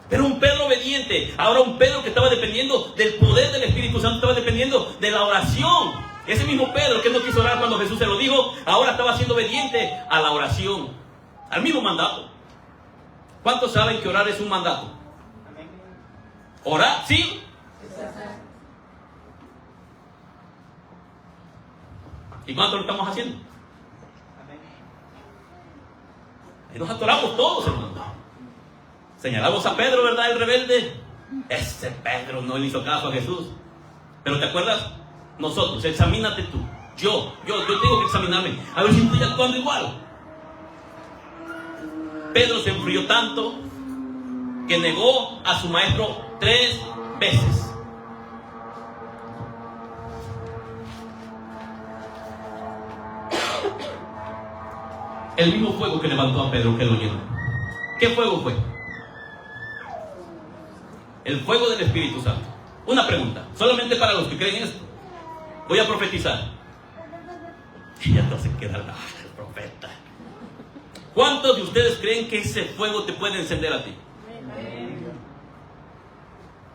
Pero un Pedro obediente, ahora un Pedro que estaba dependiendo del poder del Espíritu Santo, estaba dependiendo de la oración. Ese mismo Pedro que no quiso orar cuando Jesús se lo dijo, ahora estaba siendo obediente a la oración, al mismo mandato. ¿Cuántos saben que orar es un mandato? ¿Orar? ¿Sí? ¿Y cuánto lo estamos haciendo? Y nos atoramos todos, hermanos. Señalamos a Pedro, ¿verdad? El rebelde. Ese Pedro no le hizo caso a Jesús. Pero ¿te acuerdas? Nosotros, examínate tú. Yo tengo que examinarme. A ver si estoy actuando igual. Pedro se enfrió tanto que negó a su maestro 3 veces. El mismo fuego que levantó a Pedro que lo llenó. ¿Qué fuego fue? El fuego del Espíritu Santo. Una pregunta, solamente para los que creen en esto. Voy a profetizar. Y ya no se queda el profeta. ¿Cuántos de ustedes creen que ese fuego te puede encender a ti?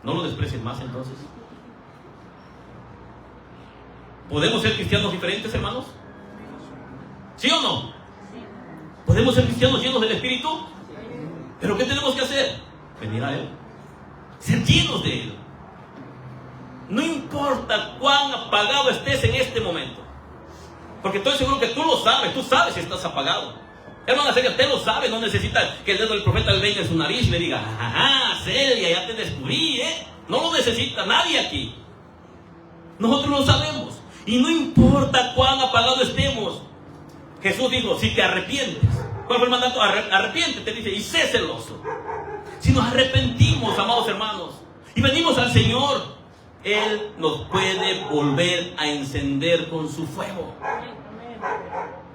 No lo desprecies más entonces. ¿Podemos ser cristianos diferentes, hermanos? ¿Sí o no? ¿Podemos ser cristianos llenos del Espíritu? ¿Pero qué tenemos que hacer? Venir a Él. Ser llenos de Él. No importa cuán apagado estés en este momento. Porque estoy seguro que tú lo sabes. Tú sabes si estás apagado. Hermana Celia, usted lo sabe. No necesita que el dedo del profeta le venga en su nariz y le diga: ajá, Celia, ya te descubrí, ¿eh? No lo necesita nadie aquí. Nosotros lo sabemos. Y no importa cuán apagado estemos. Jesús dijo: si te arrepientes. ¿Cuál fue el mandato? Arrepiéntete, dice, y sé celoso. Si nos arrepentimos, amados hermanos, y venimos al Señor, Él nos puede volver a encender con su fuego.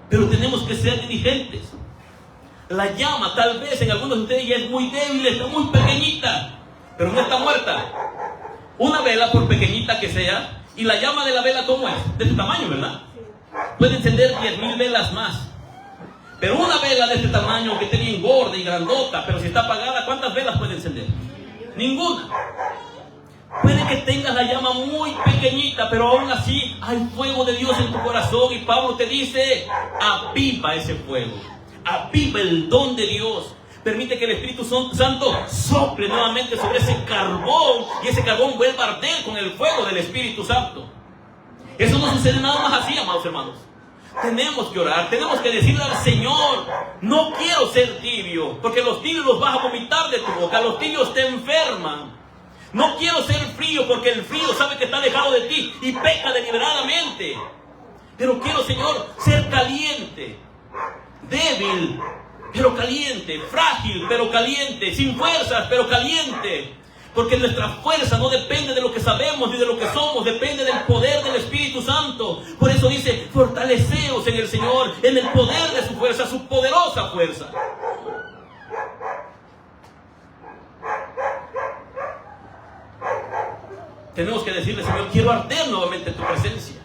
Pero tenemos que ser diligentes. La llama, tal vez en algunos de ustedes ya es muy débil, está muy pequeñita, pero no está muerta. Una vela, por pequeñita que sea, y la llama de la vela, ¿cómo es? De este tamaño, ¿verdad? Puede encender 10,000 velas más. Pero una vela de este tamaño, que esté bien gorda y grandota, pero si está apagada, ¿cuántas velas puede encender? Ninguna. Puede que tengas la llama muy pequeñita, pero aún así hay fuego de Dios en tu corazón. Y Pablo te dice: aviva ese fuego, aviva el don de Dios. Permite que el Espíritu Santo sople nuevamente sobre ese carbón, y ese carbón vuelva a arder con el fuego del Espíritu Santo. Eso no sucede nada más así, amados hermanos. Tenemos que orar, tenemos que decirle al Señor: no quiero ser tibio, porque los tibios los vas a vomitar de tu boca, los tibios te enferman. No quiero ser frío, porque el frío sabe que está alejado de ti y peca deliberadamente. Pero quiero, Señor, ser caliente, débil, pero caliente, frágil, pero caliente, sin fuerzas, pero caliente. Porque nuestra fuerza no depende de lo que sabemos ni de lo que somos, depende del poder del Espíritu Santo. Por eso dice: fortaleceos en el Señor, en el poder de su fuerza, su poderosa fuerza. Tenemos que decirle: Señor, quiero arder nuevamente en tu presencia.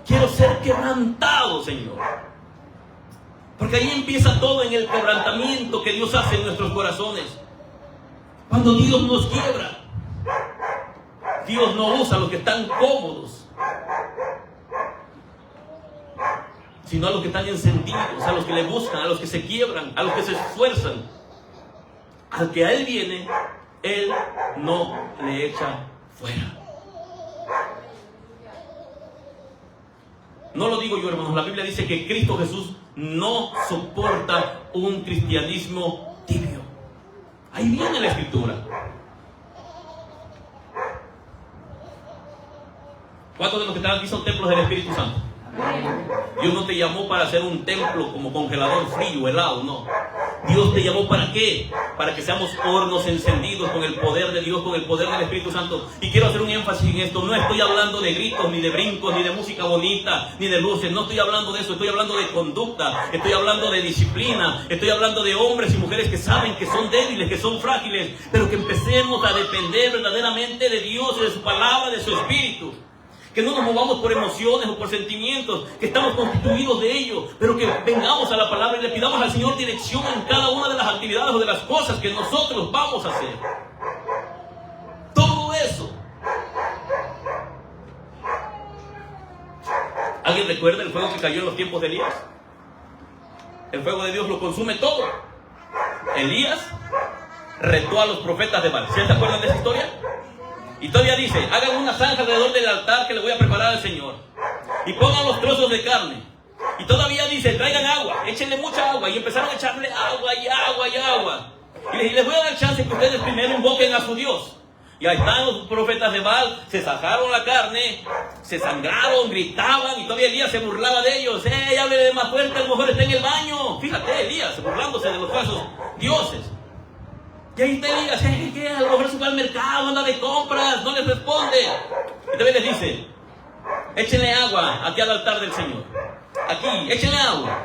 Quiero ser quebrantado, Señor. Porque ahí empieza todo, en el quebrantamiento que Dios hace en nuestros corazones. Cuando Dios nos quiebra, Dios no usa a los que están cómodos, sino a los que están encendidos, a los que le buscan, a los que se quiebran, a los que se esfuerzan. Al que a Él viene, Él no le echa fuera. No lo digo yo, hermanos. La Biblia dice que Cristo Jesús no soporta un cristianismo tibio. Ahí viene la Escritura. ¿Cuántos de los que están aquí son templos del Espíritu Santo? Dios no te llamó para ser un templo como congelador frío, helado, no. Dios te llamó ¿para qué? Para que seamos hornos encendidos con el poder de Dios, con el poder del Espíritu Santo. Y quiero hacer un énfasis en esto. No estoy hablando de gritos, ni de brincos, ni de música bonita, ni de luces. No estoy hablando de eso. Estoy hablando de conducta. Estoy hablando de disciplina. Estoy hablando de hombres y mujeres que saben que son débiles, que son frágiles, pero que empecemos a depender verdaderamente de Dios, de su palabra, de su Espíritu. Que no nos movamos por emociones o por sentimientos, que estamos constituidos de ello, pero que vengamos a la palabra y le pidamos al Señor dirección en cada una de las actividades o de las cosas que nosotros vamos a hacer. Todo eso. ¿Alguien recuerda el fuego que cayó en los tiempos de Elías? El fuego de Dios lo consume todo. Elías retó a los profetas de Baal. ¿Sí se acuerdan de esa historia? Y todavía dice, hagan una zanja alrededor del altar que le voy a preparar al Señor. Y pongan los trozos de carne. Y todavía dice, traigan agua, échenle mucha agua. Y empezaron a echarle agua y agua y agua. Y les voy a dar chance que ustedes primero invoquen a su Dios. Y ahí están los profetas de Baal, se sacaron la carne, se sangraron, gritaban. Y todavía Elías se burlaba de ellos. Háblele más fuerte, a lo mejor está en el baño. Fíjate, Elías burlándose de los falsos dioses. Y ahí está Elías, ¿qué? A lo mejor se va al mercado, anda de compras, no les responde. Y también les dice, échenle agua aquí al altar del Señor. Aquí, échenle agua.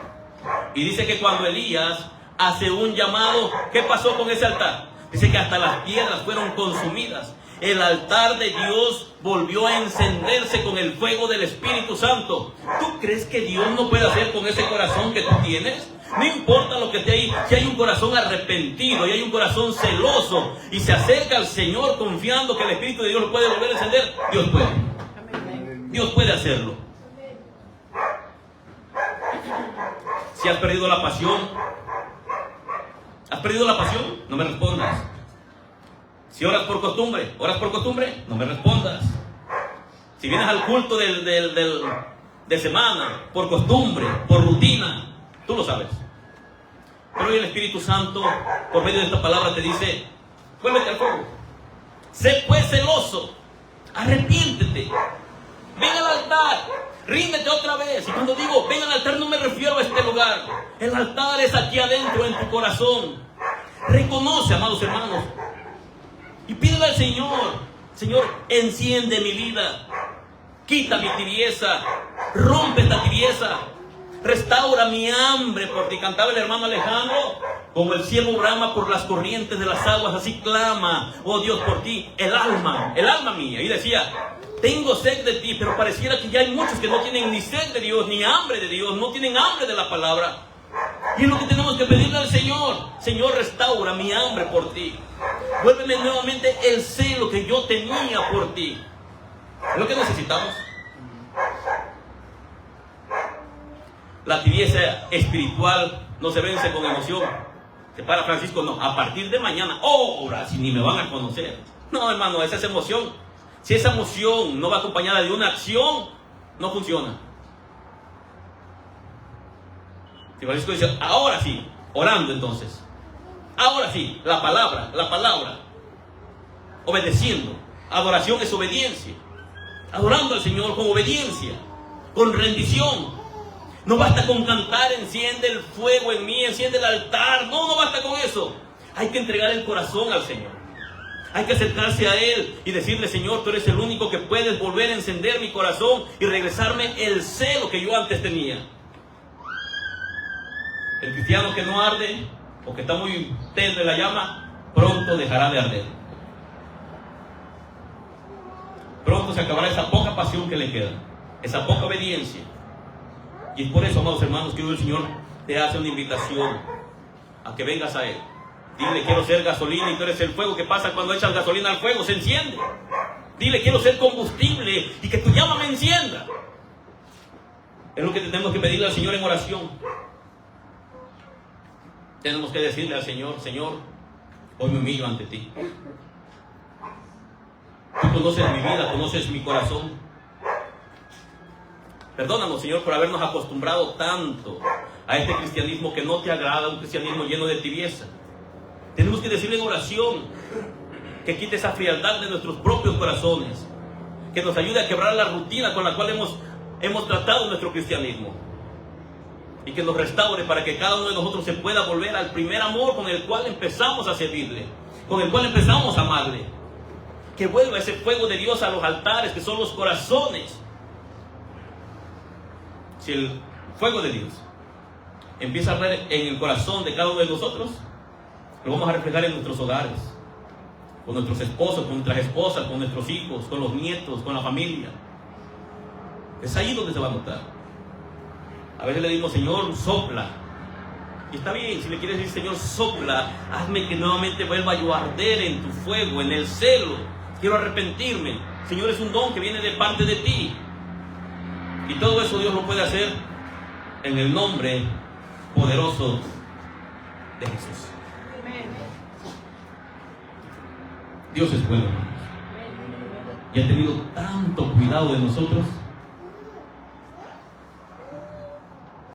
Y dice que cuando Elías hace un llamado, ¿qué pasó con ese altar? Dice que hasta las piedras fueron consumidas. El altar de Dios volvió a encenderse con el fuego del Espíritu Santo. ¿Tú crees que Dios no puede hacer con ese corazón que tú tienes? No importa lo que esté ahí, si hay un corazón arrepentido y hay un corazón celoso y se acerca al Señor confiando que el Espíritu de Dios lo puede volver a encender, Dios puede. Dios puede hacerlo. Si has perdido la pasión, ¿has perdido la pasión? No me respondas. Si oras por costumbre, no me respondas. Si vienes al culto de semana, por costumbre, por rutina, tú lo sabes. Pero hoy el Espíritu Santo, por medio de esta palabra, te dice, vuélvete al fuego. Sé pues celoso, arrepiéntete, ven al altar, ríndete otra vez. Y cuando digo ven al altar, no me refiero a este lugar. El altar es aquí adentro, en tu corazón. Reconoce, amados hermanos, y pídele al Señor, Señor, enciende mi vida, quita mi tibieza, rompe esta tibieza, restaura mi hambre por ti. Cantaba el hermano Alejandro, como el cielo brama por las corrientes de las aguas, así clama, oh Dios, por ti, el alma mía. Y decía, tengo sed de ti, pero pareciera que ya hay muchos que no tienen ni sed de Dios, ni hambre de Dios, no tienen hambre de la palabra. Y es lo que tenemos que pedirle al Señor. Señor, restaura mi hambre por ti. Vuélveme nuevamente el celo que yo tenía por ti. Es lo que necesitamos. La tibieza espiritual no se vence con emoción. Se para Francisco, no, a partir de mañana, ahora si ni me van a conocer. No, hermano, esa es emoción. Si esa emoción no va acompañada de una acción, no funciona. Si Francisco dice, ahora sí, orando entonces. Ahora sí, la palabra, obedeciendo. Adoración es obediencia. Adorando al Señor con obediencia, con rendición. No basta con cantar, enciende el fuego en mí, enciende el altar. No basta con eso. Hay que entregar el corazón al Señor. Hay que acercarse a Él y decirle, Señor, tú eres el único que puedes volver a encender mi corazón y regresarme el celo que yo antes tenía. El cristiano que no arde o que está muy tenue la llama, pronto dejará de arder. Pronto se acabará esa poca pasión que le queda, esa poca obediencia. Y es por eso, amados hermanos, que hoy el Señor te hace una invitación a que vengas a Él. Dile, quiero ser gasolina, y tú eres el fuego que pasa cuando echas gasolina al fuego, se enciende. Dile, quiero ser combustible y que tu llama me encienda. Es lo que tenemos que pedirle al Señor en oración. Tenemos que decirle al Señor, Señor, hoy me humillo ante ti. Tú conoces mi vida, conoces mi corazón. Perdónanos, Señor, por habernos acostumbrado tanto a este cristianismo que no te agrada, un cristianismo lleno de tibieza. Tenemos que decirle en oración que quite esa frialdad de nuestros propios corazones, que nos ayude a quebrar la rutina con la cual hemos tratado nuestro cristianismo. y que nos restaure para que cada uno de nosotros se pueda volver al primer amor con el cual empezamos a servirle, con el cual empezamos a amarle. Que vuelva ese fuego de Dios a los altares, que son los corazones. Si el fuego de Dios empieza a arder en el corazón de cada uno de nosotros, lo vamos a reflejar en nuestros hogares, con nuestros esposos, con nuestras esposas, con nuestros hijos, con los nietos, con la familia. Es ahí donde se va a notar. A veces le digo, Señor, sopla. Y está bien, si le quieres decir, Señor, sopla, hazme que nuevamente vuelva yo a arder en tu fuego, en el celo. Quiero arrepentirme. Señor, es un don que viene de parte de ti. Y todo eso Dios lo puede hacer en el nombre poderoso de Jesús. Dios es bueno, hermanos. Y ha tenido tanto cuidado de nosotros